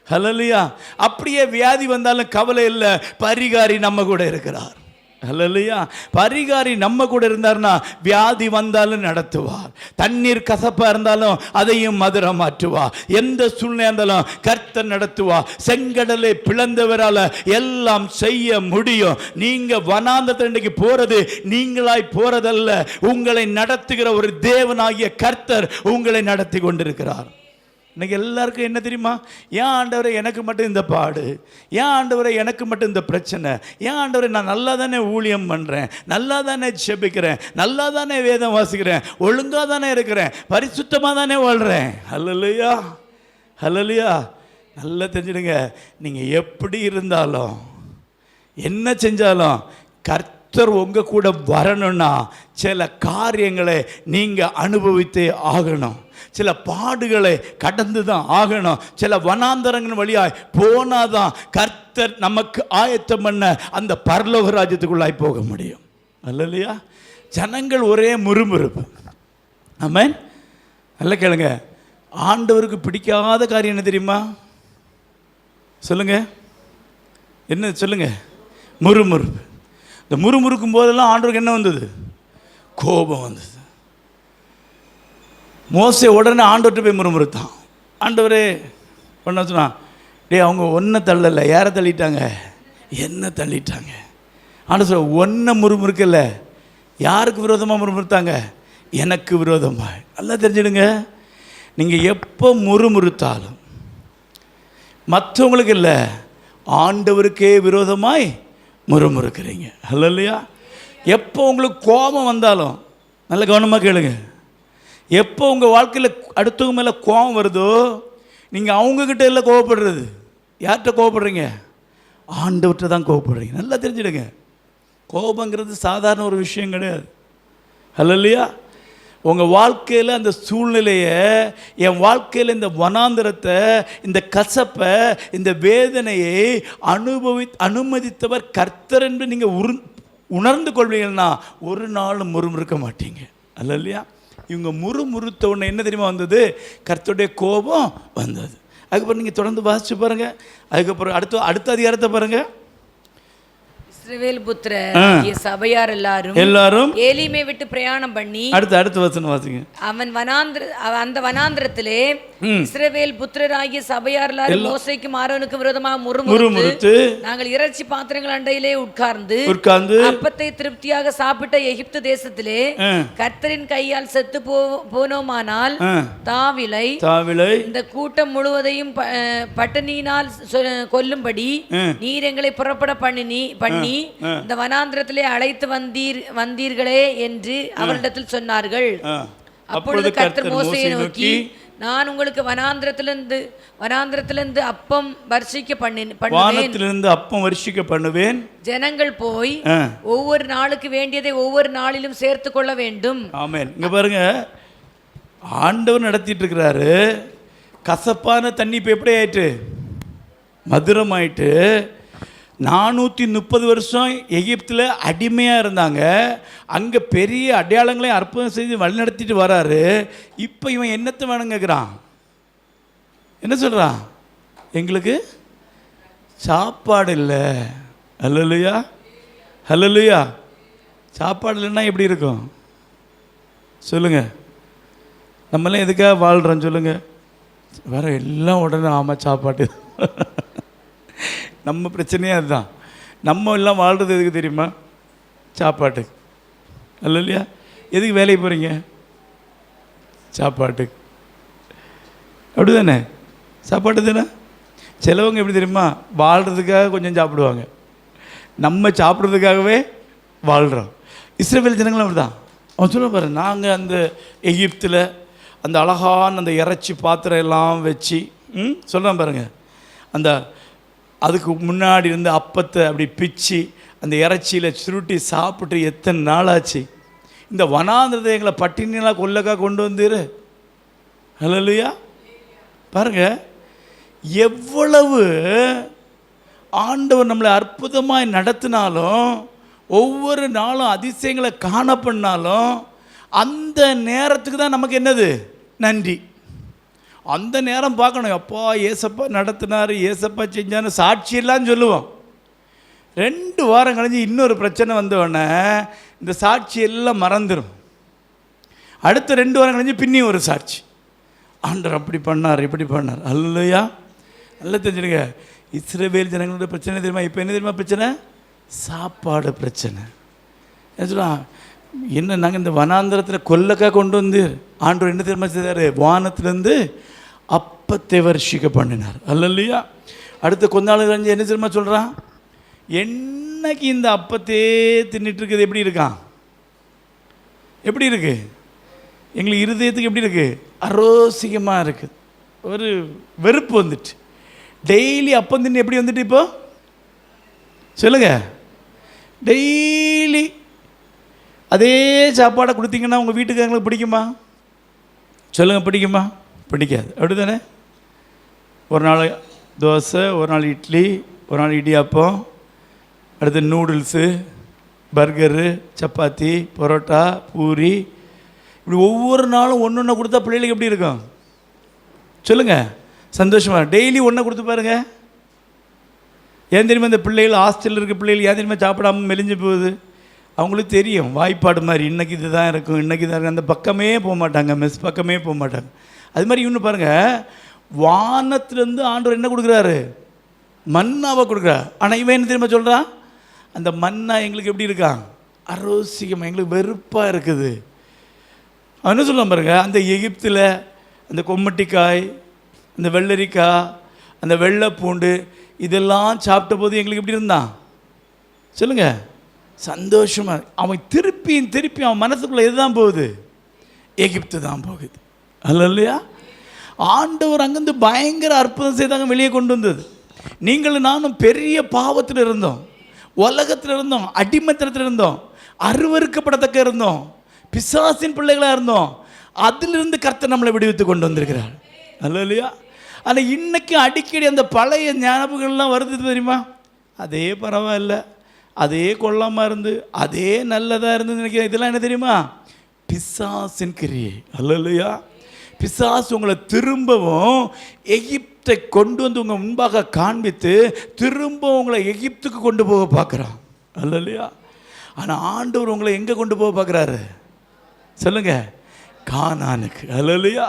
அல்லேலூயா. அப்படியே வியாதி வந்தாலும் கவலை இல்லை, பரிகாரி நம்ம கூட இருக்கிறார். அல்லேலூயா. பரிகாரி நம்ம கூட இருந்தார்னா வியாதி வந்தாலும் நடத்துவார். தண்ணீர் கசப்பா இருந்தாலும் அதையும் மதுரம் மாற்றுவார். எந்த சூழ்நிலை இருந்தாலும் கர்த்தர் நடத்துவார். செங்கடலை பிளந்தவரால் எல்லாம் செய்ய முடியும். நீங்க வனாந்தரத்துக்கு போறது நீங்களாய் போறதல்ல, உங்களை நடத்துகிற ஒரு தேவனாகிய கர்த்தர் உங்களை நடத்தி கொண்டிருக்கிறார். இன்னைக்கு எல்லாருக்கும் என்ன தெரியுமா? ஏன் ஆண்டவரை எனக்கு மட்டும் இந்த பாடு, ஏன் ஆண்டவரை எனக்கு மட்டும் இந்த பிரச்சனை, ஏன் ஆண்டவரை நான் நல்லா தானே ஊழியம் பண்ணுறேன், நல்லா தானே ஜெபிக்கிறேன், நல்லா தானே வேதம் வாசிக்கிறேன், ஒழுங்காக தானே இருக்கிறேன், பரிசுத்தமாக தானே வாழ்கிறேன். ஹல்லேலூயா, ஹல்லேலூயா. நல்லா தெரிஞ்சுடுங்க, நீங்கள் எப்படி இருந்தாலும் என்ன செஞ்சாலும் கர்த்தர் உங்கள் கூட வரணும்னா சில காரியங்களை நீங்கள் அனுபவித்தே ஆகணும். சில பாடுகளை கடந்து தான் ஆகணும். சில வனாந்தரங்கள் வழியாய் போனாதான் கர்த்தர் நமக்கு ஆயத்தம் பண்ண அந்த பரலோக ராஜ்யத்துக்குள்ளாய் போக முடியும். அல்லையா? ஜனங்கள் ஒரே முறுமுறுப்பு. ஆமென். நல்ல கேளுங்க, ஆண்டவருக்கு பிடிக்காத காரியம் என்ன தெரியுமா? சொல்லுங்க, என்ன சொல்லுங்க? முறுமுறுப்பு. இந்த முறுமுறுக்கும் போதெல்லாம் ஆண்டவருக்கு என்ன வந்தது? கோபம் வந்தது. மோசே உடனே ஆண்டவர்கிட்ட போய் முறுமுறுத்தான். ஆண்டவரே பண்ண சொன்னான், டே அவங்க ஒன்றை தள்ளலை, யாரை தள்ளிட்டாங்க? என்ன தள்ளிட்டாங்க. ஆண்டவர் சொல்ல, ஒன்றை முறுமுறுக்கல, யாருக்கு விரோதமாக முறுமுறுத்தாங்க? எனக்கு விரோதமாக. நல்லா தெரிஞ்சிடுங்க, நீங்கள் எப்போ முறுமுறுத்தாலும் மற்றவங்களுக்கு இல்லை, ஆண்டவருக்கே விரோதமாய் முறுமுறுக்கிறீங்க. அல்லையா? எப்போ உங்களுக்கு கோபம் வந்தாலும் நல்ல கவனமாக கேளுங்க. எப்போ உங்கள் வாழ்க்கையில் அடுத்தவங்க மேலே கோபம் வருதோ, நீங்கள் அவங்கக்கிட்ட இல்லை கோவப்படுறது. யார்கிட்ட கோவப்படுறீங்க? ஆண்டவர்கிட்ட தான் கோவப்படுறீங்க. நல்லா தெரிஞ்சிடுங்க, கோபங்கிறது சாதாரண ஒரு விஷயம் கிடையாது. அல்லையா? உங்கள் வாழ்க்கையில் அந்த சூழ்நிலையை, என் வாழ்க்கையில் இந்த வனாந்திரத்தை, இந்த கசப்பை, இந்த வேதனையை அனுமதித்தவர் கர்த்தர் என்று நீங்கள் உணர்ந்து கொள்வீங்கன்னா ஒரு நாளும் முறுமுறுக்க மாட்டீங்க. அல்லையா? இவங்க முறுமுறுத்த உடனே என்ன தெரியுமா வந்தது? கர்த்தருடைய கோபம் வந்தது. அதுக்கப்புறம் நீங்கள் தொடர்ந்து வாசிச்சு பாருங்கள். அதுக்கப்புறம் அடுத்த அதிகாரத்தை பாருங்கள். இஸ்ரவேல் புத்திரர் சபையார் எல்லாரும் ஏலிமை விட்டு பிரயாணம் பண்ணி, அடுத்த வசனம் வாசிங்க. அந்த வனாந்திரத்திலே இஸ்ரவேல் புத்திரராகிய சபையார் எல்லாரும் மோசேக்கும் ஆரோனுக்கும் விரோதமாக முறுமுறுத்து, நாங்கள் இறைச்சி பாத்திரங்கள் அண்டையிலே உட்கார்ந்து அப்பத்தை திருப்தியாக சாப்பிட்ட எகிப்து தேசத்திலே கர்த்தரின் கையால் செத்து போனோமானால் தாவிலை இந்த கூட்டம் முழுவதையும் பட்டினியினால் கொல்லும்படி நீர் எங்களை புறப்பட பண்ணி இந்த வனாந்திரத்திலே அழைத்து வந்தீர்களே என்று அவரிடத்தில் சொன்னார்கள். அப்பொழுது கர்த்தர் மோசேயை நோக்கி, நான் உங்களுக்கு வனாந்திரத்திலிருந்து அப்பம் வர்ஷிக்க பண்ணுவேன். ஜனங்கள் போய் ஒவ்வொரு நாளுக்கு வேண்டியதை ஒவ்வொரு நாளிலும் சேர்த்து கொள்ள வேண்டும். ஆமென். இங்க பாருங்க, ஆண்டவர் நடத்திட்டு இருக்கிறாரு. கசப்பான தண்ணி இப்ப எப்படி ஆயிட்டு? மதுரம் ஆயிட்டு. 430 வருஷம் எகிப்தில் அடிமையாக இருந்தாங்க. அங்கே பெரிய அடையாளங்களையும் அற்புதம் செய்து வழிநடத்திட்டு வராரு. இப்போ இவன் என்னத்தை வேணும் கேட்குறான்? என்ன சொல்கிறான்? எங்களுக்கு சாப்பாடு இல்லை. ஹல்லேலூயா, ஹல்லேலூயா. சாப்பாடு இல்லைன்னா எப்படி இருக்கும் சொல்லுங்கள்? நம்மளாம் எதுக்காக வாழ்கிறோம் சொல்லுங்கள்? வேறு எல்லாம் உடனே ஆமாம் சாப்பாடு. நம்ம பிரச்சனையே அதுதான். நம்ம எல்லாம் வாழ்கிறது எதுக்கு தெரியுமா? சாப்பாட்டுக்கு. இல்லையா? எதுக்கு வேலைக்கு போகிறீங்க? சாப்பாட்டுக்கு. அப்படி தானே? சாப்பாட்டு தானே. சிலவங்க எப்படி தெரியுமா? வாழ்கிறதுக்காக கொஞ்சம் சாப்பிடுவாங்க. நம்ம சாப்பிட்றதுக்காகவே வாழ்கிறோம். இஸ்ரவேல் ஜனங்களும் அப்படி தான். அவன் சொல்ல பாரு, நாங்கள் அந்த எகிப்தில் அந்த அழகான அந்த இறைச்சி பாத்திரம் எல்லாம் வச்சு சொல்கிறேன் பாருங்கள், அந்த அதுக்கு முன்னாடி இருந்து அப்பத்தை அப்படி பிச்சு அந்த இறைச்சியில் சுருட்டி சாப்பிட்டு எத்தனை நாளாச்சு. இந்த வனாந்திரத்தை எங்களை பட்டினியெல்லாம் கொல்லக்கா கொண்டு வந்துரு. ஹல்லேலூயா. பாருங்க, எவ்வளவு ஆண்டவர் நம்மளை அற்புதமாய் நடத்தினாலும், ஒவ்வொரு நாளும் அதிசயங்களை காண பண்ணாலும், அந்த நேரத்துக்கு தான் நமக்கு என்னது? நன்றி. அந்த நேரம் பார்க்கணும். அப்பா ஏசப்பா நடத்தினார், ஏசப்பா செஞ்சான்னு சாட்சியெல்லாம் சொல்லுவோம். 2 வாரம் கழிஞ்சு இன்னொரு பிரச்சனை வந்தோடனே இந்த சாட்சி எல்லாம் மறந்துடும். அடுத்த 2 வாரம் கழிஞ்சு பின்னியும் ஒரு சாட்சி, ஆண்டவர் அப்படி பண்ணார் இப்படி பண்ணார். அல்லையா? நல்லா தெரிஞ்சுடுங்க, இஸ்ரவேல் ஜனங்களோட பிரச்சனை தெரியுமா? இப்போ என்ன தெரியுமா பிரச்சனை? சாப்பாடு பிரச்சனை. என்ன நாங்கள் இந்த வனாந்திரத்தில் கொல்லக்கா கொண்டு வந்து ஆண்டவர் என்ன தெரியுமா செய்தார்? வானத்திலேருந்து அப்பத்தை வருஷிக்க பண்ணினார். அல்லையா? அடுத்த கொஞ்ச நாள் கழிஞ்சு என்ன தெரியுமா சொல்கிறான்? என்னைக்கு இந்த அப்பத்தே தின்னுட்டு இருக்குது எப்படி இருக்கான்? எப்படி இருக்கு? எங்களுக்கு இருதயத்துக்கு எப்படி இருக்குது? அரோசிகமாக இருக்குது. ஒரு வெறுப்பு வந்துட்டு. டெய்லி அப்பம் தின்னு எப்படி வந்துட்டு இப்போ சொல்லுங்க? டெய்லி அதே சாப்பாடை கொடுத்தீங்கன்னா உங்கள் வீட்டுக்காரங்களுக்கு பிடிக்குமா? சொல்லுங்கள், பிடிக்குமா? பிடிக்காது. அப்படி தானே? ஒரு நாள் தோசை, ஒரு நாள் இட்லி, ஒரு நாள் இடியாப்பம், அடுத்து நூடுல்ஸு, பர்கரு, சப்பாத்தி, பரோட்டா, பூரி, இப்படி ஒவ்வொரு நாளும் ஒன்று ஒன்று கொடுத்தா பிள்ளைகளுக்கு எப்படி இருக்கும் சொல்லுங்கள்? சந்தோஷமாக. டெய்லி ஒன்றை கொடுத்து பாருங்க. ஏன் தெரியுமா இந்த பிள்ளைகள், ஹாஸ்டலில் இருக்க பிள்ளைகள் ஏன் தெரியுமா சாப்பிடாம மெலிஞ்சு போகுது? அவங்களுக்கு தெரியும், வாய்ப்பாடு மாதிரி இன்றைக்கி இது தான் இருக்கும், இன்றைக்கி தான் இருக்கும். அந்த பக்கமே போக மாட்டாங்க, மெஸ் பக்கமே போக மாட்டாங்க. அது மாதிரி இன்னும் பாருங்கள், வானத்திலேருந்து ஆண்டவர் என்ன கொடுக்குறாரு? மன்னாவை கொடுக்குறார். ஆனால் இவன் என்ன தெரியுமா சொல்கிறான்? அந்த மன்னா எங்களுக்கு எப்படி இருக்கான்? அரோசிகமாக, எங்களுக்கு வெறுப்பாக இருக்குது. அவன் என்ன சொல்லுவான் பாருங்க, அந்த எகிப்தில் அந்த கொம்மட்டிக்காய், அந்த வெள்ளரிக்காய், அந்த வெள்ளை பூண்டு இதெல்லாம் சாப்பிட்ட போது எங்களுக்கு எப்படி இருந்தான் சொல்லுங்கள்? சந்தோஷமாக. அவன் திருப்பி அவன் மனசுக்குள்ளே எதுதான் போகுது? எகிப்து தான் போகுது. அல்லையா? ஆண்டவர் அங்கேருந்து பயங்கர அற்புதம் செய்தாங்க, வெளியே கொண்டு வந்தது. நீங்களும் நானும் பெரிய பாவத்தில் இருந்தோம், உலகத்தில் இருந்தோம், அடிமத்தனத்தில் இருந்தோம், அருவருக்கப்படத்தக்க இருந்தோம், பிசாசின் பிள்ளைகளாக இருந்தோம். அதிலிருந்து கர்த்தர் நம்மளை விடுவித்து கொண்டு வந்திருக்கிறார். அல்லையா? ஆனால் இன்னைக்கு அடிக்கடி அந்த பழைய ஞாபகங்கள்லாம் வருது தெரியுமா? அதே பரவாயில்ல, அதே கொள்ளாமல் இருந்து, அதே நல்லதாக இருந்து நினைக்கிறேன். இதெல்லாம் என்ன தெரியுமா? பிசாசின் கிரியை. அல்லையா? பிசாசு உங்களை திரும்பவும் எகிப்தை கொண்டு வந்து உங்கள் முன்பாக காண்பித்து திரும்ப உங்களை எகிப்துக்கு கொண்டு போக பார்க்குறான். அல்லையா? ஆனால் ஆண்டவர் உங்களை எங்கே கொண்டு போக பார்க்குறாரு சொல்லுங்க? கானானுக்கு. அல்லையா?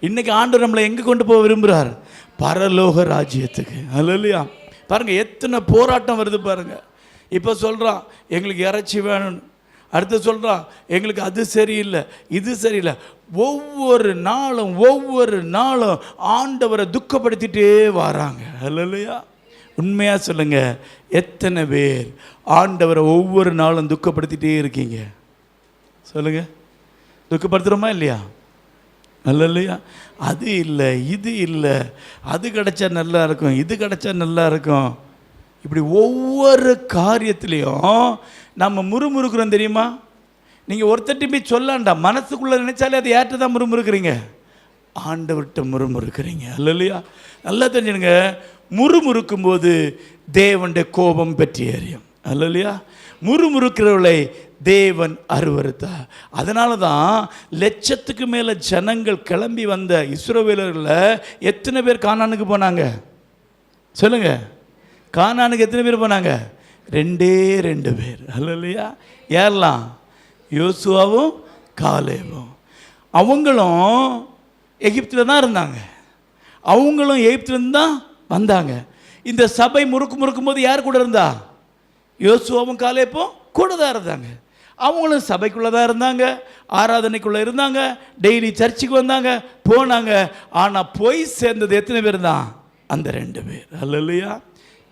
இன்னைக்கு ஆண்டவர் நம்மளை எங்கே கொண்டு போக விரும்புகிறார்? பரலோக ராஜ்யத்துக்கு. அல்லையா? பாருங்கள், எத்தனை போராட்டம் வருது பாருங்கள். இப்போ சொல்கிறான் எங்களுக்கு இறைச்சி வேணும்னு, அடுத்து சொல்கிறான் எங்களுக்கு அது சரியில்லை, இது சரியில்லை. ஒவ்வொரு நாளும் ஆண்டவரை துக்கப்படுத்திட்டே வராங்க. அல்லையா? உண்மையாக சொல்லுங்கள், எத்தனை பேர் ஆண்டவரை ஒவ்வொரு நாளும் துக்கப்படுத்திட்டே இருக்கீங்க சொல்லுங்கள்? துக்கப்படுத்துகிறோமா இல்லையா? அல்லையா? அது இல்லை, இது இல்லை, அது கிடைச்சா நல்லா இருக்கும், இது கிடைச்சா நல்லா இருக்கும். இப்படி ஒவ்வொரு காரியத்திலையும் நம்ம முறுமுறுக்கிறோம் தெரியுமா? நீங்கள் ஒருத்தட்டி போய் சொல்லாண்டா, மனசுக்குள்ளே நினைச்சாலே அது யார்கிட்ட தான் முறுமுறுக்கிறீங்க? ஆண்டவர்கிட்ட முறுமுறுக்கிறீங்க. அல்லையா? நல்லா தெரிஞ்சுடுங்க, முறுமுறுக்கும் போது தேவனுடைய கோபம் பற்றி எறியும். அல்லையா? முறுமுறுக்கிறவளை தேவன் அருவருத்தா. அதனால தான் லட்சத்துக்கு மேலே ஜனங்கள் கிளம்பி வந்த இஸ்ரவேலர்களில் எத்தனை பேர் கானானுக்கு போனாங்க சொல்லுங்க? கானானுக்கு எத்தனை பேர் போனாங்க? 2 பேர். அல்லையா? யாரெல்லாம்? யோசுவாவும் காலேபும். அவங்களும் எகிப்தில் தான் இருந்தாங்க, அவங்களும் எகிப்திலேருந்து தான் வந்தாங்க. இந்த சபை முறுக்கும் போது யார் கூட இருந்தா? யோசுவாவும் காலேபும் கூட தான் இருந்தாங்க. அவங்களும் சபைக்குள்ளே தான் இருந்தாங்க, ஆராதனைக்குள்ளே இருந்தாங்க, டெய்லி சர்ச்சுக்கு வந்தாங்க, போனாங்க. ஆனால் போய் சேர்ந்தது எத்தனை பேர் தான்? அந்த 2 பேர். அல்லையா?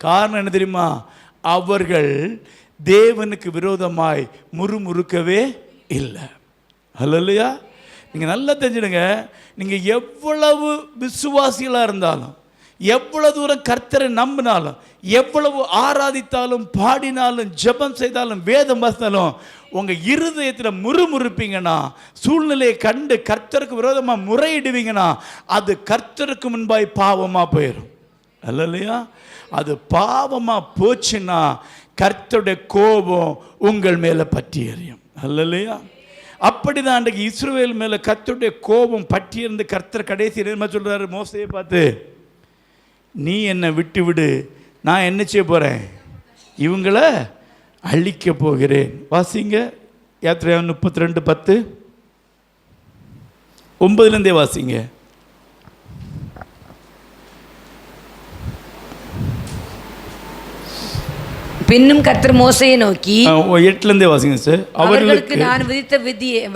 காரணம் என்ன தெரியுமா? அவர்கள் தேவனுக்கு விரோதமாய் முறுமுறுக்கவே இல்லை. அல்லையா? நீங்கள் நல்லா தெரிஞ்சுடுங்க, நீங்கள் எவ்வளவு விசுவாசிகளாக இருந்தாலும், எவ்வளவு தூரம் கர்த்தரை நம்பினாலும், எவ்வளவு ஆராதித்தாலும், பாடினாலும், ஜெபம் செய்தாலும், வேதம் வாசித்தாலும், உங்கள் இருதயத்தில் முறுமுறுப்பீங்கன்னா, சூழ்நிலையை கண்டு கர்த்தருக்கு விரோதமாக முறையிடுவீங்கன்னா, அது கர்த்தருக்கு முன்பாய் பாவமாக போயிடும். அல்லையா? அது பாவமாக போச்சுன்னா கர்த்தருடைய கோபம் உங்கள் மேலே பற்றி எறியும். அல்லையா? அப்படிதான் அன்றைக்கு இஸ்ரவேல் மேலே கர்த்தருடைய கோபம் பற்றி இருந்து கர்த்தர் கடைசி என்ன சொல்கிறாரு மோசேயை பார்த்து? நீ என்னை விட்டு விடு, நான் என்ன செய்ய போகிறேன்? இவங்களை அழிக்க போகிறேன். வாசிங்க, யாத்திரையாகமம் 32:10, 9 வாசிங்க. பின்னும் கர்த்தர் மோசேயை நோக்கி 8 வாசிங்க சார். அவர்களுக்கு நான் விதித்த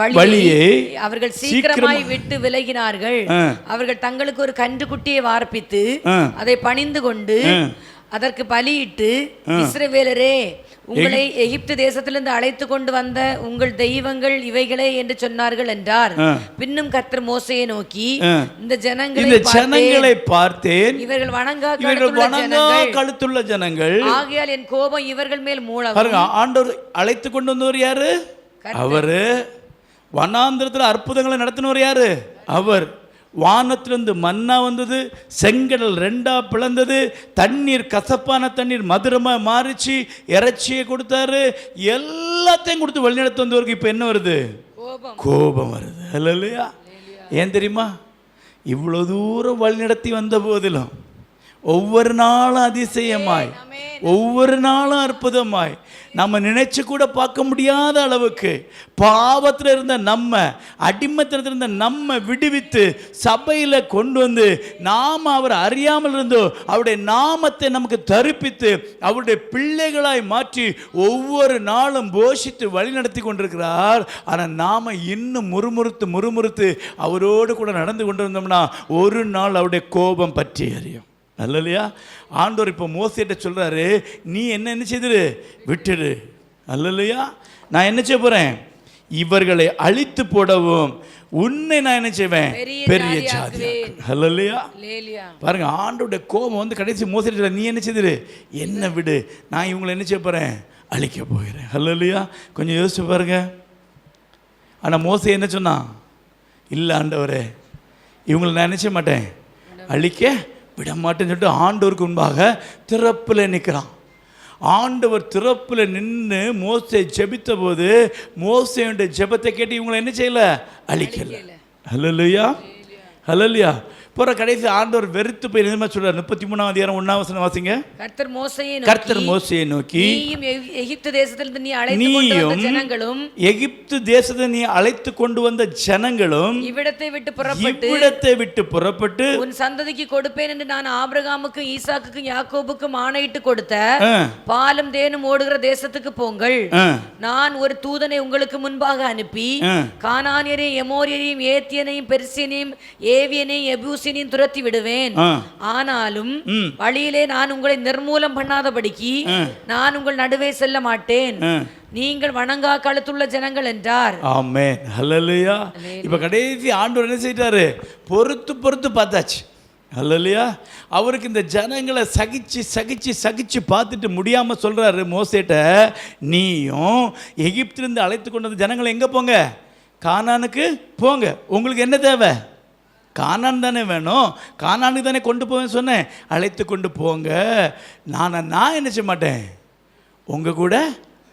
வழியை அவர்கள் சீக்கிரமாய் விட்டு விலகினார்கள். அவர்கள் தங்களுக்கு ஒரு கன்றுக்குட்டியை வார்ப்பித்து அதை பணிந்து கொண்டு அதற்கு பலியிட்டு, இஸ்ரவேலரே, உங்களை எகிப்து தேசத்திலிருந்து அழைத்து கொண்டு வந்த உங்கள் தெய்வங்கள் இவைகளே என்று சொன்னார்கள் என்றார். பின்னும் கர்த்தர் மோசேயை நோக்கி, இந்த ஜனங்களை பார்த்தேன், இவர்கள் வணங்கா கழுத்துள்ள ஜனங்கள், ஆகையால் என் கோபம் இவர்கள் மேல் மூலம். ஆண்டவர் அழைத்து கொண்டு வந்தவர் யாரு? அவரு. வனாந்திரத்தில் அற்புதங்களை நடத்தினவர் யாரு? அவர். வானத்திலிருந்து மன்னா வந்தது, செங்கடல் 2ஆ பிளந்தது, தண்ணீர் கசப்பான தண்ணீர் மதுரமாக மாறிச்சு, இறைச்சியை கொடுத்தாரு, எல்லாத்தையும் கொடுத்து வழிநடத்த வந்தவருக்கு இப்போ என்ன வருது? கோபம் வருது. இல்லையா? ஏன் தெரியுமா? இவ்வளோ தூரம் வழிநடத்தி வந்த போதிலும் ஒவ்வொரு நாளும் அதிசயமாய், ஒவ்வொரு நாளும் அற்புதமாய், நம்ம நினைச்சு கூட பார்க்க முடியாத அளவுக்கு பாவத்தில் இருந்த நம்ம, அடிமத்தில் இருந்த நம்ம விடுவித்து சபையில் கொண்டு வந்து, நாம் அவர் அறியாமல் இருந்தோம் அவருடைய நாமத்தை நமக்கு தரிப்பித்து அவருடைய பிள்ளைகளாய் மாற்றி ஒவ்வொரு நாளும் போஷித்து வழி நடத்தி கொண்டிருக்கிறார். ஆனால் நாம் இன்னும் முறுமுறுத்து அவரோடு கூட நடந்து கொண்டிருந்தோம்னா ஒரு நாள் அவருடைய கோபம் பற்றி எறியும். அல்லையா? ஆண்டவர் இப்போ மோசேட்ட சொல்கிறாரு, நீ என்ன செய்துரு? விட்டுடு. அல்லையா? நான் என்ன செய்ய போகிறேன்? இவர்களை அழித்து போடவும் உன்னை நான் என்ன செய்வேன்? பெரிய ஜாதி. அல்லையா? பாருங்க, ஆண்டோட கோபம் வந்து கடைசி மோசேட்ட, நீ என்ன செய்துரு? என்ன விடு, நான் இவங்களை என்ன செய்ய போகிறேன்? அழிக்க போகிறேன். அல்லையா? கொஞ்சம் யோசிச்சு பாருங்க. ஆனால் மோசே என்ன சொன்னான்? இல்லை ஆண்டவரே, இவங்களை நான் என்ன செய்ய மாட்டேன், அழிக்க விட மாட்டேன்னு சொல்லிட்டு ஆண்டவருக்கு முன்பாக திறப்பில் நிற்கிறான். ஆண்டவர் திறப்பில் நின்று மோசே ஜெபித்த போது மோசேயுடைய ஜெபத்தை கேட்டு இவங்களை என்ன செய்யல? அழிக்கல. ஹல்லேலூயா, ஹல்லேலூயா. போற கடைசி ஆண்டவர் வெறுத்து போய் என்ன சொல்றார்? 33ஆம் அதிகாரம் 1ஆம் வசனம் வாசிங்க. கர்த்தர் மோசேயை நோக்கி, நீயும் எகிப்து தேசத்திலிருந்து நீ அழைத்து கொண்டு வந்த ஜனங்களும், எகிப்து தேசத்தை நீ அழைத்து கொண்டு வந்த ஜனங்களும் இவ்விடத்தை விட்டு புறப்பட்டு உன் சந்ததிக்கு கொடுப்பேன் என்று நான் ஆபிரகாமுக்கும் ஈசாக்குக்கும் யாக்கோபுக்கும் ஆணையிட்டு கொடுத்த பாலும் தேனும் ஓடுகிற தேசத்துக்கு போங்கள். நான் ஒரு தூதனை உங்களுக்கு முன்பாக அனுப்பி கானானியரையும் எமோரியரையும் ஏத்தியனையும் பெர்சியனையும் ஏவியனையும் எபூசியனையும் துரத்தி விடுவேன். ஆனாலும் வழியிலே நான் உங்களை நிர்மூலம் பண்ணாதபடிக்கு நான் உங்கள் நடுவே செல்ல மாட்டேன். நீங்கள் வணங்கா கழுத்துள்ள ஜனங்கள் என்றார். ஆமென். ஹல்லேலூயா. இப்ப கடைசி ஆண்டவர் என்ன செய்தாரு? பொறுத்து பார்த்தாச்சு. ஹல்லேலூயா. அவருக்கு இந்த ஜனங்களை சகிச்சு பார்த்துட்டு முடியாம சொல்றாரு மோசேட்ட, நீயும் எகிப்திலிருந்து அழைத்து கொண்டு வந்த ஜனங்களை எங்க போங்க? கானானுக்கு போங்க. உங்களுக்கு என்ன தேவை? கானான் தானே வேணும், கானானுக்கு தானே கொண்டு போவேன்னு சொன்னேன். அழைத்து கொண்டு போங்க. நான் என்ன செய்ய மாட்டேன்? உங்கள் கூட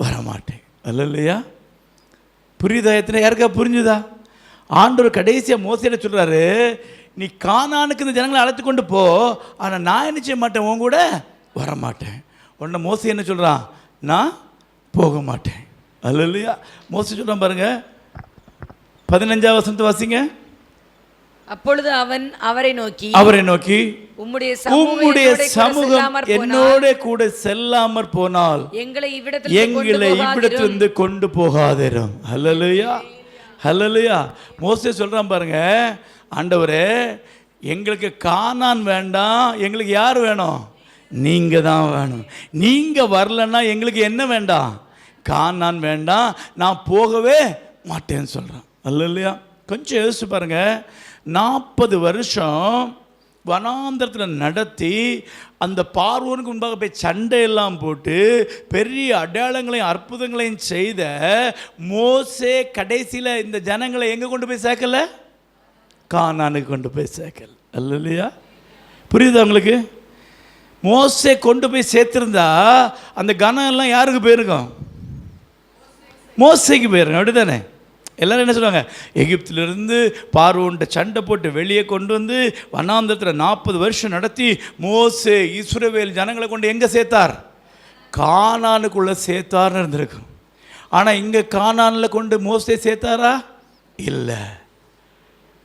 வரமாட்டேன். அல்லையா? புரியுதா? எத்தனை யாருக்கா புரிஞ்சுதா? ஆண்டவர் கடைசியாக மோசேட்ட சொல்கிறாரு, நீ கானானுக்கு இந்த ஜனங்களை அழைத்து கொண்டு போ, ஆனால் நான் என்ன செய்ய மாட்டேன்? உன் கூட வரமாட்டேன். உடனே மோசே என்ன சொல்கிறான்? நான் போக மாட்டேன். அல்லையா? மோசே சொல்கிறான் பாருங்க, 15ஆம் வசனத்தை வாசிங்க. அப்பொழுது அவன் அவரை நோக்கி உம்முடைய சமூகம் என்னோட கூட செல்லாமற் போனால் எங்களை இவ்விடத்திலிருந்து கொண்டு போகாதேரும். ஹல்லேலூயா, ஹல்லேலூயா. மோசே சொல்றான் பாருங்க, ஆண்டவரே, எங்களுக்கு கானான் வேண்டாம், எங்களுக்கு யார் வேணும்? நீங்க தான் வேணும். நீங்க வரலன்னா எங்களுக்கு என்ன வேண்டாம்? கானான் வேண்டாம், நான் போகவே மாட்டேன்னு சொல்றான். ஹல்லேலூயா. கொஞ்சம் யோசிச்சு பாருங்க, 40 வருஷம் வனாந்தரத்தில் நடத்தி அந்த பார்வோனுக்கு முன்பாக போய் சண்டையெல்லாம் போட்டு பெரிய அடையாளங்களையும் அற்புதங்களையும் செய்த மோசே கடைசியில் இந்த ஜனங்களை எங்கே கொண்டு போய் சேர்க்கல? கானானுக்கு கொண்டு போய் சேர்க்கல. அல்லையா? புரியுதா உங்களுக்கு? மோசே கொண்டு போய் சேர்த்திருந்தா அந்த கனம் எல்லாம் யாருக்கு போயிருக்கும்? மோசேக்கு போயிருக்கும். அப்படி தானே? எல்லாரும் என்ன சொல்லுவாங்க? எகிப்திலிருந்து பார்வோன்ட்ட சண்டை போட்டு வெளியே கொண்டு வந்து வனாந்தரத்தில் 40 வருஷம் நடத்தி மோசே இஸ்ரவேல் ஜனங்களை கொண்டு எங்கே சேர்த்தார்? கானானுக்குள்ளே சேர்த்தார்னு இருந்திருக்கும். ஆனால் இங்கே கானானில் கொண்டு மோசே சேர்த்தாரா? இல்லை.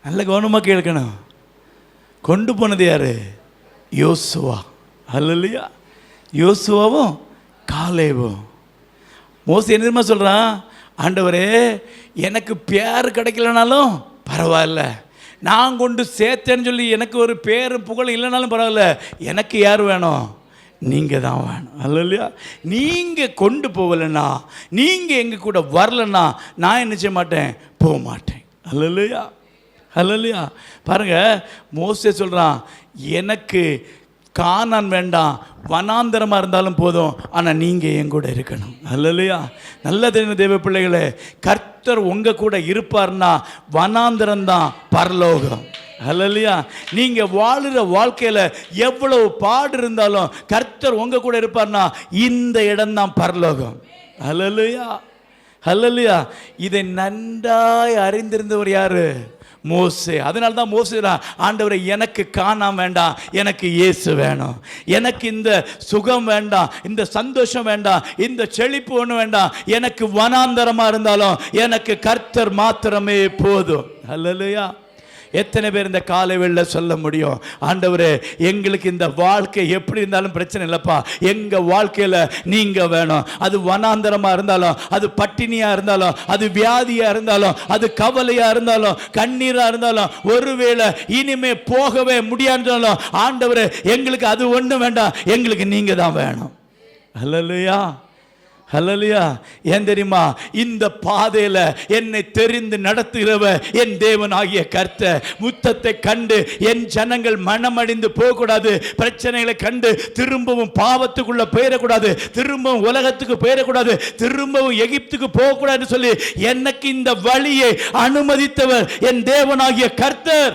நல்ல கவனமாக கேட்கணும். கொண்டு போனது யார்? யோசுவா. அல்லையா? யோசுவாவும் காலேபும். மோசே என்ன தெரியுமா சொல்கிறான்? ஆண்டவரே, எனக்கு பேர் கிடைக்கலனாலும் பரவாயில்ல, நான் கொண்டு சேர்த்தேன்னு சொல்லி எனக்கு ஒரு பேர் புகழ் இல்லைனாலும் பரவாயில்ல, எனக்கு யார் வேணும்? நீங்கள் தான் வேணும். அல்லையா? நீங்கள் கொண்டு போகலைன்னா, நீங்கள் எங்கள் கூட வரலன்னா நான் என்ன செய்ய மாட்டேன்? போக மாட்டேன். அல்லையா? அல்லையா? பாருங்கள், மோசே சொல்கிறான், எனக்கு கானான் வேண்டாம், வனாந்தரமாக இருந்தாலும் போதும், ஆனால் நீங்கள் என் கூட இருக்கணும். அல்லையா? நல்ல தேவ பிள்ளைகளே, கர்த்தர் உங்கள் கூட இருப்பார்னா வனாந்தரம்தான் பரலோகம். அல்லையா? நீங்கள் வாழுற வாழ்க்கையில் எவ்வளவு பாடு இருந்தாலும் கர்த்தர் உங்கள் கூட இருப்பார்னா இந்த இடம்தான் பரலோகம். அல்லையா? அல்லையா? இதை நன்றாய் அறிந்திருந்தவர் யாரு? மோசே. அதனால தான் மோசே, ஆண்டவரை எனக்கு காணாம வேண்டாம், எனக்கு இயேசு வேணும், எனக்கு இந்த சுகம் வேண்டாம், இந்த சந்தோஷம் வேண்டாம், இந்த செழிப்பு ஒன்று வேண்டாம், எனக்கு வனாந்தரமாக இருந்தாலும் எனக்கு கர்த்தர் மாத்திரமே போதும். அல்லையா? எத்தனை பேர் இந்த காலை வேளையில சொல்ல முடியும், ஆண்டவரே எங்களுக்கு இந்த வாழ்க்கை எப்படி இருந்தாலும் பிரச்சனை இல்லைப்பா, எங்கள் வாழ்க்கையில் நீங்கள் வேணும். அது வனாந்தரமாக இருந்தாலும், அது பட்டினியாக இருந்தாலும், அது வியாதியாக இருந்தாலும், அது கவலையாக இருந்தாலும், கண்ணீராக இருந்தாலும், ஒருவேளை இனிமே போகவே முடியாதுனாலும், ஆண்டவரே எங்களுக்கு அது ஒன்றும் வேண்டாம், எங்களுக்கு நீங்கள் தான் வேணும். அல்லேலூயா, அல்லேலூயா. ஏன் தெரியுமா? இந்த பாதையில் என்னை தெரிந்து நடத்துகிறவர் என் தேவன் ஆகிய கர்த்தர். முத்தத்தை கண்டு என் ஜனங்கள் மனமடிந்து போகக்கூடாது, பிரச்சனைகளை கண்டு திரும்பவும் பாவத்துக்குள்ள போயிடக்கூடாது, திரும்பவும் உலகத்துக்கு போயிடக்கூடாது, திரும்பவும் எகிப்துக்கு போகக்கூடாதுன்னு சொல்லி எனக்கு இந்த வழியை அனுமதித்தவர் என் தேவன் ஆகிய கர்த்தர்.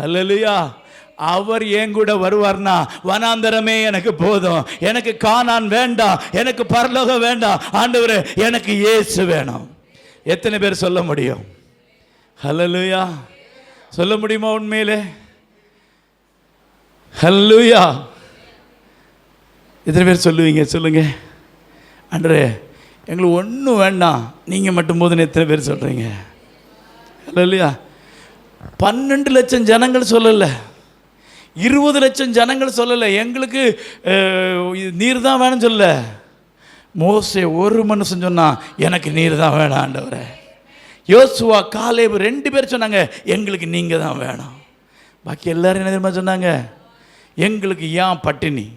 அல்லேலூயா. அவர் என் கூட வருவார்னா வனாந்தரமே எனக்கு போதும், எனக்கு கானான் வேண்டாம், எனக்கு பரலோகம் வேண்டாம், ஆண்டவரே எனக்கு இயேசு வேணும். எத்தனை பேர் சொல்ல முடியும்? ஹல்லேலூயா. சொல்ல முடியுமா உண்மையிலே? ஹல்லேலூயா. எத்தனை பேர் சொல்லுவீங்க? சொல்லுங்க. ஆண்டவரே எங்களுக்கு ஒன்றும் வேண்டாம், நீங்கள் மட்டும் போதுன்னு எத்தனை பேர் சொல்கிறீங்க? ஹல்லேலூயா. 12 லட்சம் ஜனங்கள் சொல்லலை, 20 லட்சம் ஜனங்கள் சொல்லலை, எங்களுக்கு நீர் தான் வேணும்னு சொல்ல. மோசே ஒரு மனுஷன் சொன்னான், எனக்கு நீர் தான் வேணும் ஆண்டவரே. யோசுவா, காலேபு 2 பேர் சொன்னாங்க, எங்களுக்கு நீங்கள் தான் வேணும். பாக்கி எல்லாரும் என்ன தெரியுமா சொன்னாங்க? எங்களுக்கு ஏன் பட்டினி,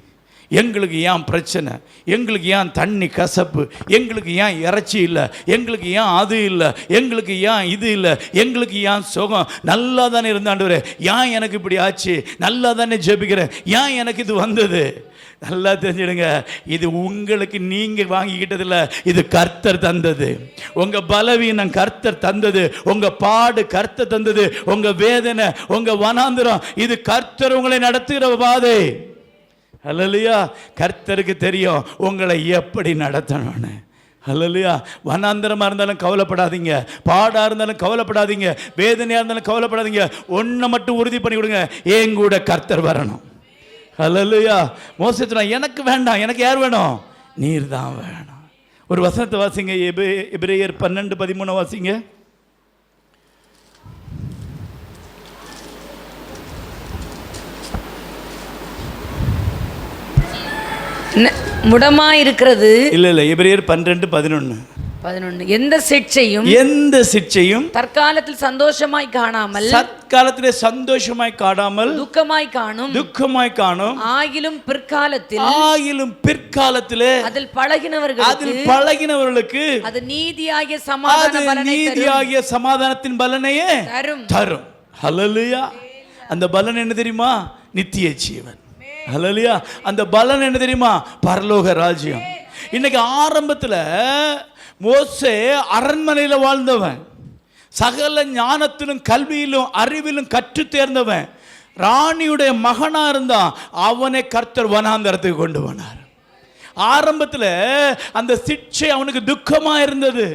எங்களுக்கு ஏன் பிரச்சனை, எங்களுக்கு ஏன் தண்ணி கசப்பு, எங்களுக்கு ஏன் இறைச்சி இல்லை, எங்களுக்கு ஏன் அது இல்லை, எங்களுக்கு ஏன் இது இல்லை, எங்களுக்கு ஏன் சுகம், நல்லா தானே இருந்தாண்டவரே, ஏன் எனக்கு இப்படி ஆச்சு, நல்லா தானே ஜெபிக்கிறேன், ஏன் எனக்கு இது வந்தது? நல்லா தெரிஞ்சிடுங்க, இது உங்களுக்கு நீங்கள் வாங்கிக்கிட்டதில்ல, இது கர்த்தர் தந்தது. உங்கள் பலவீனம் கர்த்தர் தந்தது, உங்கள் பாடு கர்த்தர் தந்தது, உங்கள் வேதனை, உங்கள் வனாந்திரம், இது கர்த்தர் உங்களை நடத்துகிற பாதை. அல்லேலூயா. கர்த்தருக்கு தெரியும் உங்களை எப்படி நடத்தணும்னு. அல்லேலூயா. வனாந்தரமாக இருந்தாலும் கவலைப்படாதீங்க, பாடாக இருந்தாலும் கவலைப்படாதீங்க, வேதனையாக இருந்தாலும் கவலைப்படாதீங்க. ஒன்றை மட்டும் உறுதி பண்ணி கொடுங்க, என் கூட கர்த்தர் வரணும். அல்லேலூயா. மோசே சொன்னான், எனக்கு வேண்டாம், எனக்கு யார் வேணும்? நீர் தான் வேணும். ஒரு வசனத்தை வாசிங்க, எபிரேயர் 12:13 வாசிங்க. முடமாயிருக்கிறது இல்ல எபிரேயர் 12:11. எந்த சிட்சையும் தற்காலத்தில் சந்தோஷமாய் காணாமல், தற்காலத்திலே சந்தோஷமாய் காணாமல் துக்கமாய் காணும். ஆகிலும் பிற்காலத்திலே அதில் பழகினவர்களுக்கு அது நீதியாகிய சமாதானத்தின் பலனையே தரும். ஹல்லேலூயா. அந்த பலன் என்ன தெரியுமா? நித்திய ஜீவன். ஹல்லேலூயா. அந்த பலன் என்ன தெரியுமா? பரலோக ராஜ்யம். இன்னைக்கு ஆரம்பத்தில் மோசே அரண்மனையில் வாழ்ந்தவன், சகல ஞானத்திலும் கல்வியிலும் அறிவிலும் கற்று தேர்ந்தவன், ராணியுடைய மகனா இருந்தான். அவனை கர்த்தர் வனாந்தரத்துக்கு கொண்டு போனார். ஆரம்பத்தில் அந்த சிட்சை அவனுக்கு துக்கமா இருந்தது,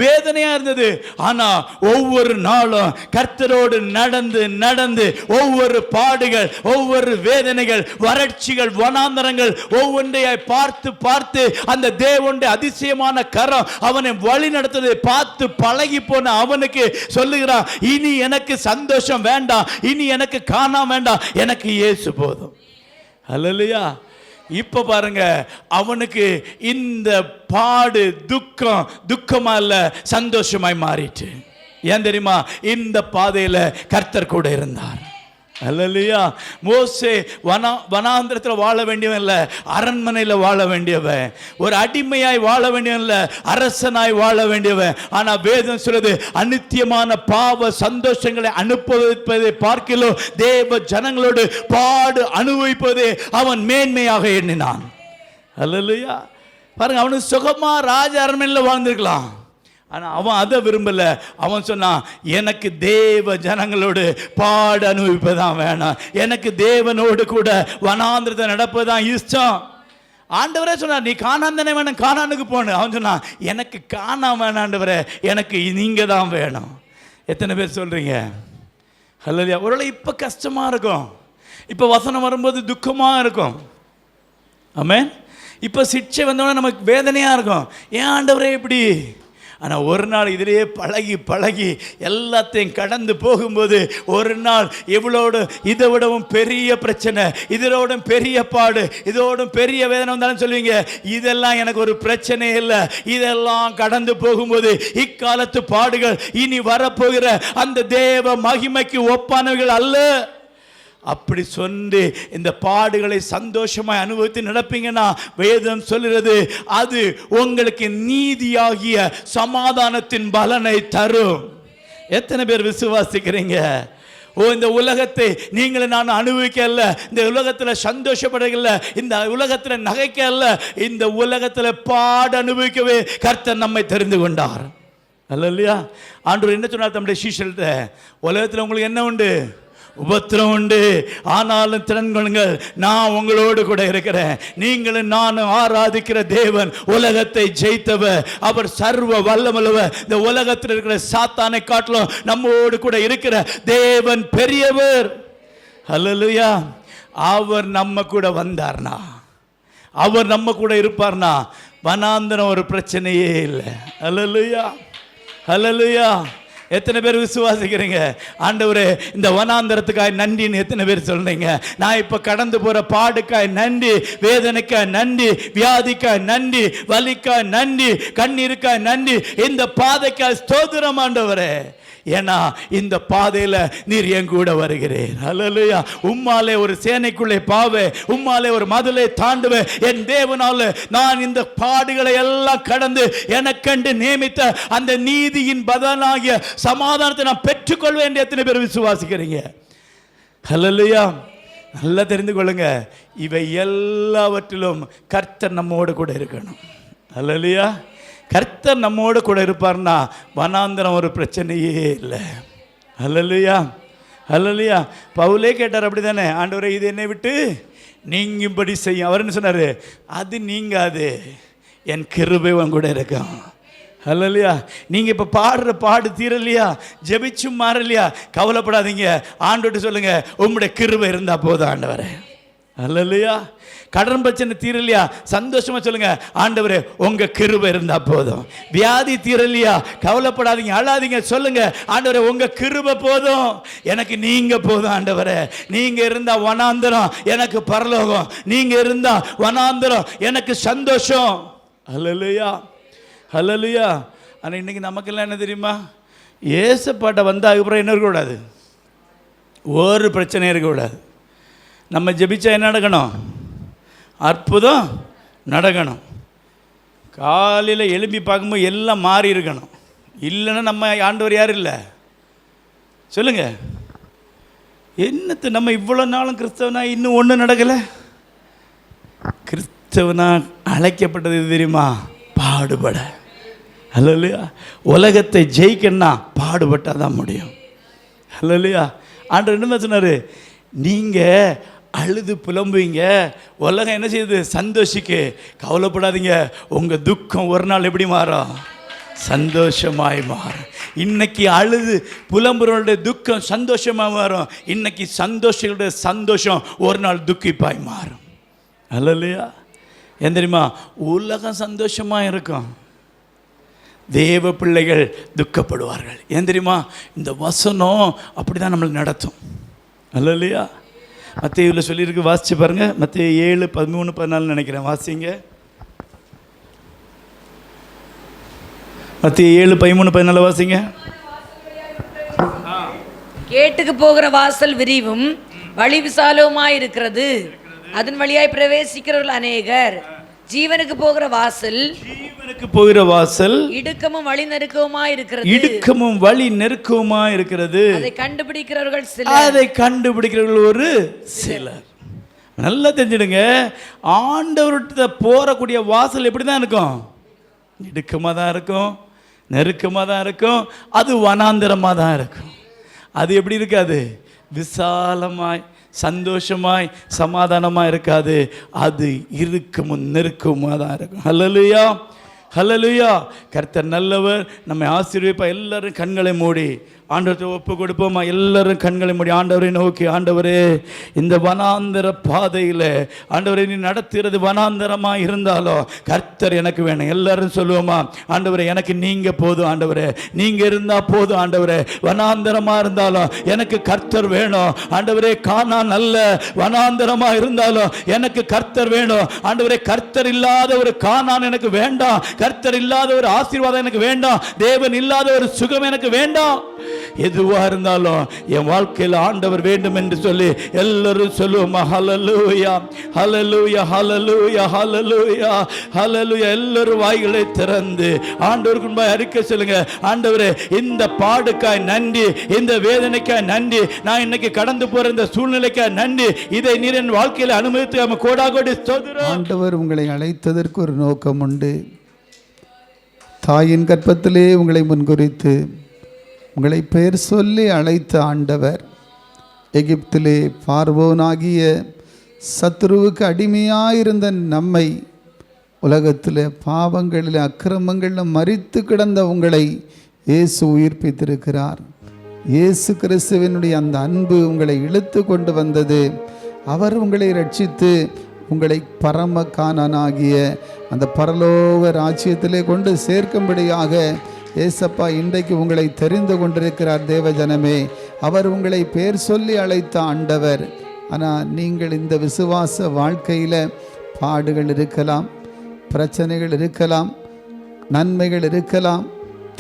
வேதனையா இருந்தது. ஆனா ஒவ்வொரு நாளும் கர்த்தரோடு நடந்து நடந்து ஒவ்வொரு பாடுகள், ஒவ்வொரு வேதனைகள், வறட்சிகள், வனாந்தரங்கள் ஒவ்வொன்றையாய் பார்த்து பார்த்து அந்த தேவனுடைய அதிசயமான கரம் அவனை வழி நடத்ததை பார்த்து பழகி போன அவனுக்கு சொல்லுகிறான், இனி எனக்கு சந்தோஷம் வேண்டாம், இனி எனக்கு காணாம வேண்டாம், எனக்கு இயேசு போதும். அல்லேலூயா. இப்ப பாருங்க, அவனுக்கு இந்த பாடு துக்கமா இல்ல, சந்தோஷமாய் மாறிட்டு. ஏன் தெரியுமா? இந்த பாதையில கர்த்தர் கூட இருந்தார். அல்லேலூயா. மோசே வனாந்திரத்தில் வாழ வேண்டியவன் இல்லை, அரண்மனையில் வாழ வேண்டியவன். ஒரு அடிமையாய் வாழ வேண்டியவன் இல்லை, அரசனாய் வாழ வேண்டியவன். ஆனால் வேதம் சொல்றது, அநித்தியமான பாவ சந்தோஷங்களை அனுபவிப்பதை பார்க்கிலோ தேவ ஜனங்களோடு பாடு அனுபவிப்பதே அவன் மேன்மையாக எண்ணினான். அல்லேலூயா. பாருங்க, அவனுக்கு சுகமா ராஜ அரண்மனையில் வாழ்ந்திருக்கலாம். ஆனால் அவன் அதை விரும்பலை. அவன் சொன்னான், எனக்கு தேவ ஜனங்களோடு பாடு அனுபவிப்பதான் வேணாம், எனக்கு தேவனோடு கூட வனாந்திரத்தை நடப்பதான் இஷ்டம். ஆண்டவரே சொன்னார், நீ கானான் தானே வேணும், கானானுக்கு போகணும். அவன் சொன்னான், எனக்கு காணாம வேணாம் ஆண்டவரே, எனக்கு நீங்கள் தான் வேணும். எத்தனை பேர் சொல்கிறீங்க? அல்லையா? ஒருவேளை இப்போ கஷ்டமாக இருக்கும், இப்போ வசனம் வரும்போது துக்கமாக இருக்கும். ஆமென். இப்போ சிக்ஷை வந்தோடனே நமக்கு வேதனையாக இருக்கும், ஏன் ஆண்டவரே இப்படி? ஆனால் ஒரு நாள் இதிலேயே பழகி எல்லாத்தையும் கடந்து போகும்போது ஒரு நாள் இவளோடு இதை விடவும் பெரிய பிரச்சனை, இதோடும் பெரிய பாடு, இதோடும் பெரிய வேதனை வந்தாலும் சொல்லுவீங்க, இதெல்லாம் எனக்கு ஒரு பிரச்சனை இல்லை. இதெல்லாம் கடந்து போகும்போது இக்காலத்து பாடுகள் இனி வரப்போகிற அந்த தேவ மகிமைக்கு ஒப்பானவைகள் அல்ல. அப்படி சொல்லி இந்த பாடுகளை சந்தோஷமாய் அனுபவித்து நடப்பீங்கன்னா வேதம் சொல்கிறது, அது உங்களுக்கு நீதியாகிய சமாதானத்தின் பலனை தரும். எத்தனை பேர் விசுவாசிக்கிறீங்க? இந்த உலகத்தை நீங்களும் நான் அனுபவிக்கல, இந்த உலகத்தில் சந்தோஷப்படல, இந்த உலகத்தில் நகைக்கல, இந்த உலகத்தில் பாடு அனுபவிக்கவே கர்த்தர் நம்மை தெரிந்து கொண்டார். அல்லையா? ஆண்டவர் என்ன சொன்னார் தம்முடைய சீஷர்கிட்ட? உலகத்தில் உங்களுக்கு என்ன உண்டு? உபத்திரம் உண்டு, ஆனாலும் திறன் கொள்ளுங்கள், நான் உங்களோடு கூட இருக்கிறேன். நீங்களும் நானும் ஆராதிக்கிற தேவன் உலகத்தை ஜெயித்தவர், அவர் சர்வ வல்லமுள்ளவர். இந்த உலகத்தில் இருக்கிற சாத்தானை காட்டிலும் நம்மோடு கூட இருக்கிற தேவன் பெரியவர். அல்லேலூயா. அவர் நம்ம கூட வந்தார்னா, அவர் நம்ம கூட இருப்பார்னா வனாந்தரம் ஒரு பிரச்சனையே இல்லை. அல்லேலூயா. அல்லேலூயா. எத்தனை பேர் விசுவாசிக்கிறீங்க? ஆண்டவரே, இந்த வனாந்தரத்துக்காய் நன்றின்னு எத்தனை பேர் சொல்றீங்க? நான் இப்போ கடந்து போகிற பாடுக்காய் நன்றி, வேதனைக்காய் நன்றி, வியாதிக்காய் நன்றி, வலிக்காய் நன்றி, கண்ணீருக்காய் நன்றி, இந்த பாதைக்காய் ஸ்தோத்திரம் ஆண்டவரே. ஏன்னா இந்த பாதையில் நீர் என் கூட வருகிறேன். அல்லேலூயா. உம்மாலே ஒரு சேனைக்குள்ளே பாவே, உம்மாலே ஒரு மதிலை தாண்டுவேன். என் தேவனால நான் இந்த பாடுகளை எல்லாம் கடந்து எனக்கண்டு நியமித்த அந்த நீதியின் பலனாகிய சமாதானத்தை நான் பெற்றுக்கொள்வேன் என்று எத்தனை பேர் விசுவாசிக்கிறீங்க? அல்லேலூயா. நல்லா தெரிந்து கொள்ளுங்க, இவை எல்லாவற்றிலும் கர்த்தர் நம்மோடு கூட இருக்கணும். அல்லேலூயா. கர்த்தர் நம்மோடு கூட இருப்பார்னா வனாந்தரம் ஒரு பிரச்சனையே இல்லை. அல்லேலூயா. அல்லேலூயா. பவுலே கேட்டார், அப்படி தானே? ஆண்டவரே, இது என்னை விட்டு நீங்கும்படி செய்யும். அவர் என்ன சொன்னார்? அது நீங்காது, என் கிருபை உன் கூட இருக்கும். அல்லேலூயா. நீங்கள் இப்போ பாடுற பாடு தீரலையா, ஜெபிச்சும் மாறலையா, கவலைப்படாதீங்க. ஆண்டவர்கிட்ட சொல்லுங்க, உம்முடைய கிருபை இருந்தால் போதும் ஆண்டவரே. அல்லேலூயா. கடன் பிரச்சனை தீரலையா, சந்தோஷமா சொல்லுங்க, ஆண்டவரே உங்க கிருபை இருந்தா போதும். வியாதி தீரலையா, கவலைப்படாதீங்க, அழாதீங்க, சொல்லுங்க, ஆண்டவரே உங்க கிருபை போதும், எனக்கு நீங்க போதும் ஆண்டவரே. நீங்க இருந்தா வனாந்தரம் எனக்கு பரலோகம், நீங்க இருந்தா வனாந்தரம் எனக்கு சந்தோஷம். அல்லேலூயா. அல்லேலூயா. ஆனால் இன்னைக்கு நமக்கெல்லாம் என்ன தெரியுமா? ஏசப்பாட்ட வந்தால் அதுக்கப்புறம் என்ன இருக்கக்கூடாது, ஒரு பிரச்சனையும் இருக்கக்கூடாது. நம்ம ஜெபிச்சா என்ன நடக்கணும்? அற்புதம் நடக்கணும். காலையில் எழுப்பி பார்க்கும்போது எல்லாம் மாறி இருக்கணும். இல்லைன்னா நம்ம ஆண்டவர் யாரும் இல்லை. சொல்லுங்க, என்னத்து நம்ம இவ்வளோ நாளும் கிறிஸ்தவனா இன்னும் ஒன்றும் நடக்கலை? கிறிஸ்தவனா அழைக்கப்பட்டது இது தெரியுமா? பாடுபட. அல்லேலூயா. உலகத்தை ஜெயிக்கணும்னா பாடுபட்டால் தான் முடியும். அல்லேலூயா. ஆண்டவர் என்ன சொன்னார்? நீங்கள் அழுது புலம்புவீங்க, உலகம் என்ன செய்யுது? சந்தோஷிக்கு. கவலைப்படாதீங்க, உங்கள் துக்கம் ஒரு நாள் எப்படி மாறும்? சந்தோஷமாய் மாறும். இன்னைக்கு அழுது புலம்புறவங்களுடைய துக்கம் சந்தோஷமாக மாறும். இன்னைக்கு சந்தோஷங்களுடைய சந்தோஷம் ஒரு நாள் துக்கிப்பாய் மாறும். அல்லேலூயா. ஏன் தெரியுமா? உலகம் சந்தோஷமாக இருக்கும், தேவ பிள்ளைகள் துக்கப்படுவார்கள். ஏன் தெரியுமா? இந்த வசனம் அப்படி தான் நம்மளை நடத்தும். அல்லேலூயா. மத்தேயுவில் சொல்லியிருக்கு, வாசிச்சு பாருங்க. மத்தேயு 7:13-14 நினைக்கிறேன், வாசிங்க. மத்தேயு 7:13-14 வாசிங்க. கேட்டுக்கு போகிற வாசல் விரிவும் வழி விசாலவுமாய் இருக்கிறது, அதன் வழியாய் பிரவேசிக்கிறவர்கள் அநேகர். ஜீவனுக்கு போகிற வாசல் இடுக்கமும் வழி நெருக்கவுமாய் இருக்கிறது, அதை கண்டுபிடிக்கிறவர்கள் ஒரு சிலர். நல்லா தெரிஞ்சிடுங்க, ஆண்டவர்கிட்ட போறக்கூடிய வாசல் எப்படி தான் இருக்கும்? இடுக்கமாக தான் இருக்கும், நெருக்கமாக தான் இருக்கும், அது வனாந்திரமாக தான் இருக்கும். அது எப்படி இருக்காது? விசாலமாய் சந்தோஷமாய் சமாதானமாக இருக்காது. அது இறுக்கமும் நெருக்கமாக தான் இருக்கும். ஹல்லேலூயா, ஹல்லேலூயா. கர்த்தர் நல்லவர், நம்மை ஆசீர்வதிப்பா. எல்லாரும் கண்களை மூடி ஆண்டவரை ஒப்பு கொடுப்போமா? எல்லாரும் கண்களை மூடி ஆண்டவரை நோக்கி, ஆண்டவரே இந்த வனாந்தர பாதையில் ஆண்டவரை நீ நடத்துகிறது வனாந்தரமாக இருந்தாலும் கர்த்தர் எனக்கு வேணும். எல்லாரும் சொல்லுவோமா? ஆண்டவரே எனக்கு நீங்கள் போதும், ஆண்டவரே நீங்கள் இருந்தால் போதும், ஆண்டவரே வனாந்தரமாக இருந்தாலும் எனக்கு கர்த்தர் வேணும். ஆண்டவரே கானான் நல்ல வனாந்தரமாக இருந்தாலும் எனக்கு கர்த்தர் வேணும். ஆண்டவரே கர்த்தர் இல்லாத ஒரு கானான் எனக்கு வேண்டாம், கர்த்தர் இல்லாத ஒரு ஆசீர்வாதம் எனக்கு வேண்டாம், தேவன் இல்லாத ஒரு சுகம் எனக்கு வேண்டாம். எதுவாக இருந்தாலும் என் வாழ்க்கையில் ஆண்டவர் வேண்டும் என்று சொல்லி எல்லாரும் சொல்லுவோமா? ஹல்லேலூயா, ஹல்லேலூயா, ஹல்லேலூயா, ஹல்லேலூயா, ஹல்லேலூயா. எல்லாரும் வாய்களை திறந்து ஆண்டவருக்கு முன்பாக அறிக்கை சொல்லுங்க. ஆண்டவரே இந்த பாடுக்காய் நன்றி, இந்த வேதனைக்காய் நன்றி, நான் இன்னைக்கு கடந்து போற இந்த சூழ்நிலைக்காய் நன்றி, இதை நீர் என் வாழ்க்கையில் அனுமதித்து கோடாகோடி ஸ்தோத்திரம். ஆண்டவர் உங்களை அழைத்ததற்கு ஒரு நோக்கம் உண்டு. தாயின் கற்பத்திலே உங்களை முன்குறித்து உங்களை பெயர் சொல்லி அழைத்த ஆண்டவர் எகிப்திலே பார்வோனாகிய சத்துருவுக்கு அடிமையாயிருந்த நம்மை உலகத்தில் பாவங்களில் அக்கிரமங்களில் மரித்து கிடந்த உங்களை இயேசு உயிர்ப்பித்திருக்கிறார். இயேசு கிறிஸ்துவினுடைய அந்த அன்பு உங்களை இழுத்து கொண்டு வந்தது. அவர் உங்களை ரட்சித்து உங்களை பரம கானானாகிய அந்த பரலோக ராஜ்யத்திலே கொண்டு சேர்க்கும்படியாக ஏசப்பா இன்றைக்கு உங்களை தெரிந்து கொண்டிருக்கிறார். தேவஜனமே, அவர் உங்களை பேர் சொல்லி அழைத்த ஆண்டவர். ஆனால் நீங்கள் இந்த விசுவாச வாழ்க்கையில் பாடுகள் இருக்கலாம், பிரச்சனைகள் இருக்கலாம், நன்மைகள் இருக்கலாம்,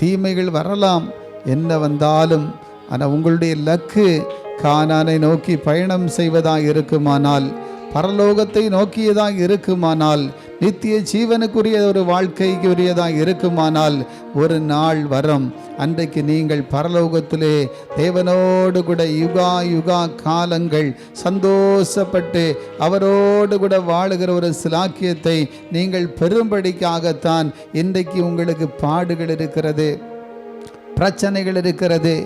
தீமைகள் வரலாம், என்ன வந்தாலும் ஆனால் உங்களுடைய லக்கு கானானை நோக்கி பயணம் செய்வதாக இருக்குமானால், பரலோகத்தை நோக்கியதாக இருக்குமானால், நித்திய ஜீவனுக்குரிய ஒரு வாழ்க்கைக்குரியதாக இருக்குமானால், ஒரு நாள் வரும் அன்றைக்கு நீங்கள் பரலோகத்திலே தேவனோடு கூட யுகா யுகா காலங்கள் சந்தோஷப்பட்டு அவரோடு கூட வாழுகிற ஒரு சிலாக்கியத்தை நீங்கள் பெரும்படிக்காகத்தான் இன்றைக்கு உங்களுக்கு பாடுகள் இருக்கிறது, பிரச்சனைகள் இருக்கிறது,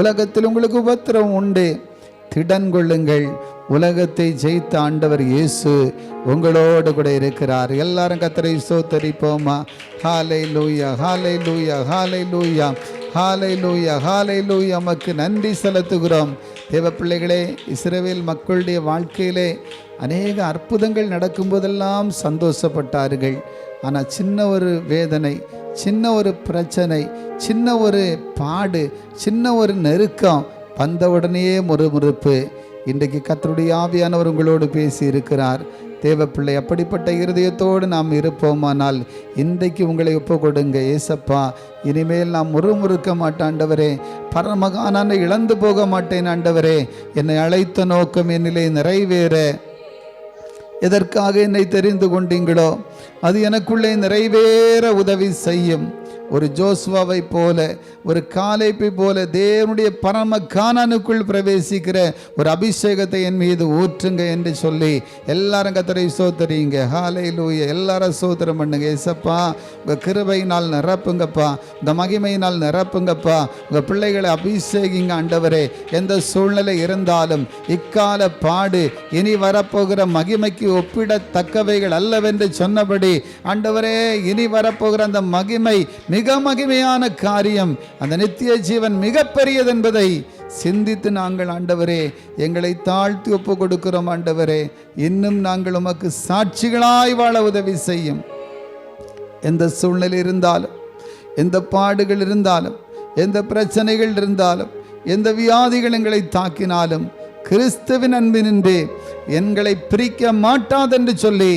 உலகத்தில் உங்களுக்கு உபத்திரம் உண்டு. திடன் கொள்ளுங்கள், உலகத்தை ஜெயித்த ஆண்டவர் இயேசு உங்களோடு கூட இருக்கிறார். எல்லாரும் கர்த்தரை ஸ்தோத்திரிப்போமா? ஹல்லேலூயா, ஹல்லேலூயா, ஹல்லேலூயா, ஹல்லேலூயா, ஹல்லேலூயா. நமக்கு நன்றி செலுத்துகிறோம். தேவ பிள்ளைகளே, இஸ்ரவேல் மக்களுடைய வாழ்க்கையிலே அநேக அற்புதங்கள் நடக்கும்போதெல்லாம் சந்தோஷப்பட்டார்கள். ஆனால் சின்ன ஒரு வேதனை, சின்ன ஒரு பிரச்சனை, சின்ன ஒரு பாடு, சின்ன ஒரு நெருக்கம் வந்தவுடனேயே முறுமுறுப்பு. இன்றைக்கு கர்த்தருடைய ஆவியானவர் உங்களோடு பேசி இருக்கிறார். தேவப்பிள்ளை, அப்படிப்பட்ட இருதயத்தோடு நாம் இருப்போமானால் இன்றைக்கு உங்களை ஒப்பு கொடுங்க. ஏசப்பா, இனிமேல் நான் முறுமுறுக்க மாட்டேன் ஆண்டவரே, பரமகானானை இழந்து போக மாட்டேன் ஆண்டவரே. என்னை அழைத்த நோக்கம் என்னிலே நிறைவேற, எதற்காக என்னை தெரிந்து கொண்டீங்களோ அது எனக்குள்ளே நிறைவேற உதவி செய்யும். ஒரு ஜோசுவாவை போல, ஒரு காலேப்பை போல தேவனுடைய பரம கானானுக்குள் பிரவேசிக்கிற ஒரு அபிஷேகத்தை என் மீது ஊற்றுங்க என்று சொல்லி எல்லாரும் கர்த்தரை ஸ்தோத்திரிங்க. ஹல்லேலூயா. எல்லாரும் ஸ்தோத்திரம் பண்ணுங்க. ஏசப்பா, உங்கள் கிருபையினால் நிரப்புங்கப்பா, உங்கள் மகிமையினால் நிரப்புங்கப்பா. உங்கள் பிள்ளைகளை அபிஷேகிங்க ஆண்டவரே. எந்த சூழ்நிலை இருந்தாலும் இக்கால பாடு இனி வரப்போகிற மகிமைக்கு ஒப்பிடத்தக்கவைகள் அல்லவென்று சொன்னபடி ஆண்டவரே, இனி வரப்போகிற அந்த மகிமை மிக மகிமையான காரியம், அந்த நித்திய ஜீவன் மிக பெரியது என்பதை சிந்தித்து நாங்கள் ஆண்டவரே எங்களை தாழ்த்தி ஒப்பு கொடுக்கிறோம். ஆண்டவரே, இன்னும் நாங்கள் உமக்கு சாட்சிகளாய் வாழ உதவி செய்யும். எந்த சூழ்நிலை இருந்தாலும், எந்த பாடுகள் இருந்தாலும், எந்த பிரச்சனைகள் இருந்தாலும், எந்த வியாதிகள் எங்களை தாக்கினாலும் கிறிஸ்துவின் அன்பினின்று எங்களை பிரிக்க மாட்டாதென்று சொல்லி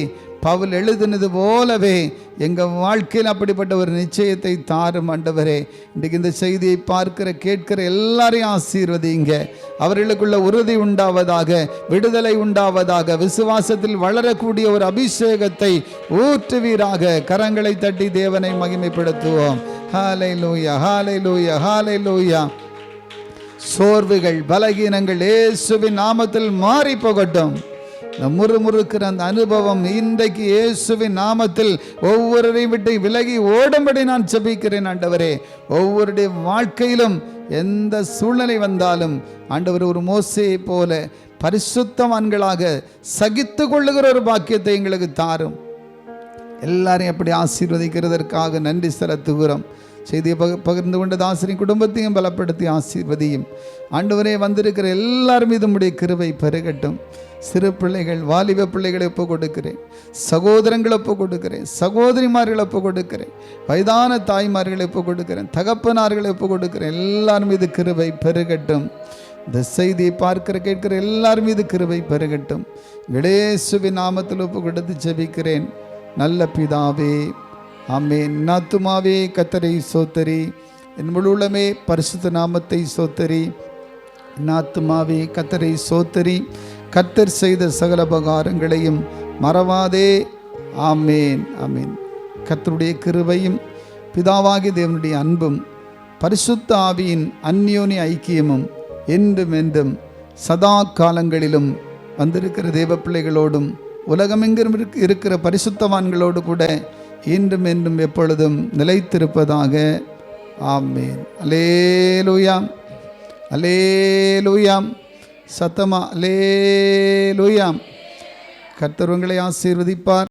பவுல் எழுதினது போலவே எங்கள் வாழ்க்கையில் அப்படிப்பட்ட ஒரு நிச்சயத்தை தாரும் ஆண்டவரே. இன்றைக்கு இந்த செய்தியை பார்க்கிற கேட்கிற எல்லாரையும் ஆசீர்வதிங்க. அவர்களுக்குள்ள உறுதி உண்டாவதாக, விடுதலை உண்டாவதாக, விசுவாசத்தில் வளரக்கூடிய ஒரு அபிஷேகத்தை ஊற்றுவீராக. கரங்களை தட்டி தேவனை மகிமைப்படுத்துவோம். ஹல்லேலூயா, ஹல்லேலூயா, ஹல்லேலூயா. சோர்வுகள், பலகீனங்கள் இயேசுவின் நாமத்தில் மாறி போகட்டும். முறுமுறுக்கிற அந்த அனுபவம் இன்றைக்கு இயேசுவின் நாமத்தில் ஒவ்வொருவரையும் விட்டு விலகி ஓடும்படி நான் ஜெபிக்கிறேன் ஆண்டவரே. ஒவ்வொருடைய வாழ்க்கையிலும் எந்த சூழ்நிலை வந்தாலும் ஆண்டவர் ஒரு மோசேயை போல பரிசுத்தவான்களாக சகித்து கொள்ளுகிற ஒரு பாக்கியத்தை எங்களுக்கு தாரும். எல்லாரையும் அப்படி ஆசீர்வதிக்கிறதற்காக நன்றி செலுத்துகிறோம். செய்தியை பகிர்ந்து கொண்ட தாசரின் குடும்பத்தையும் பலப்படுத்தி ஆசீர்வதியும் ஆண்டவரே. வந்திருக்கிற எல்லாரும் மீது உம்முடைய கிருபை பெருகட்டும். சிறு பிள்ளைகள், வாலிப பிள்ளைகளை ஒப்பு கொடுக்கிறேன், சகோதரங்களை ஒப்பு கொடுக்கிறேன், சகோதரிமார்களை ஒப்பு கொடுக்கிறேன், வயதான தாய்மார்களை ஒப்பு கொடுக்கிறேன், தகப்பனார்களை ஒப்பு கொடுக்கிறேன். எல்லாரும் மீது கிருபை பெருகட்டும். இந்த செய்தியை பார்க்கிற கேட்கிற எல்லாரும் மீது கிருபை பெருகட்டும். இயேசுவின் நாமத்தில் ஒப்பு கொடுத்து ஜெபிக்கிறேன் நல்ல பிதாவே, ஆமென். நாத்துமாவே கர்த்தரை சோத்தரி, என் முழு உள்ளமே பரிசுத்த நாமத்தை சோத்தரி. நாத்துமாவே கர்த்தரை சோத்தரி, கர்த்தர் செய்த சகல உபகாரங்களையும் மறவாதே. ஆமேன், ஆமேன். கர்த்தருடைய கிருபையும் பிதாவாகிய தேவனுடைய அன்பும் பரிசுத்த ஆவியின் அந்யோன்ய ஐக்கியமும் என்றும் என்றும் சதா காலங்களிலும் வந்திருக்கிற தேவ பிள்ளைகளோடும் உலகமெங்கும் இருக்கிற பரிசுத்தவான்களோடு கூட இன்றும் என்றும் எப்பொழுதும் நிலைத்திருப்பதாக. ஆமேன். அல்லேலூயா, அல்லேலூயா. சத்தமா அல்லேலூயா. கர்த்தர் உங்களை ஆசீர்வதிப்பார்.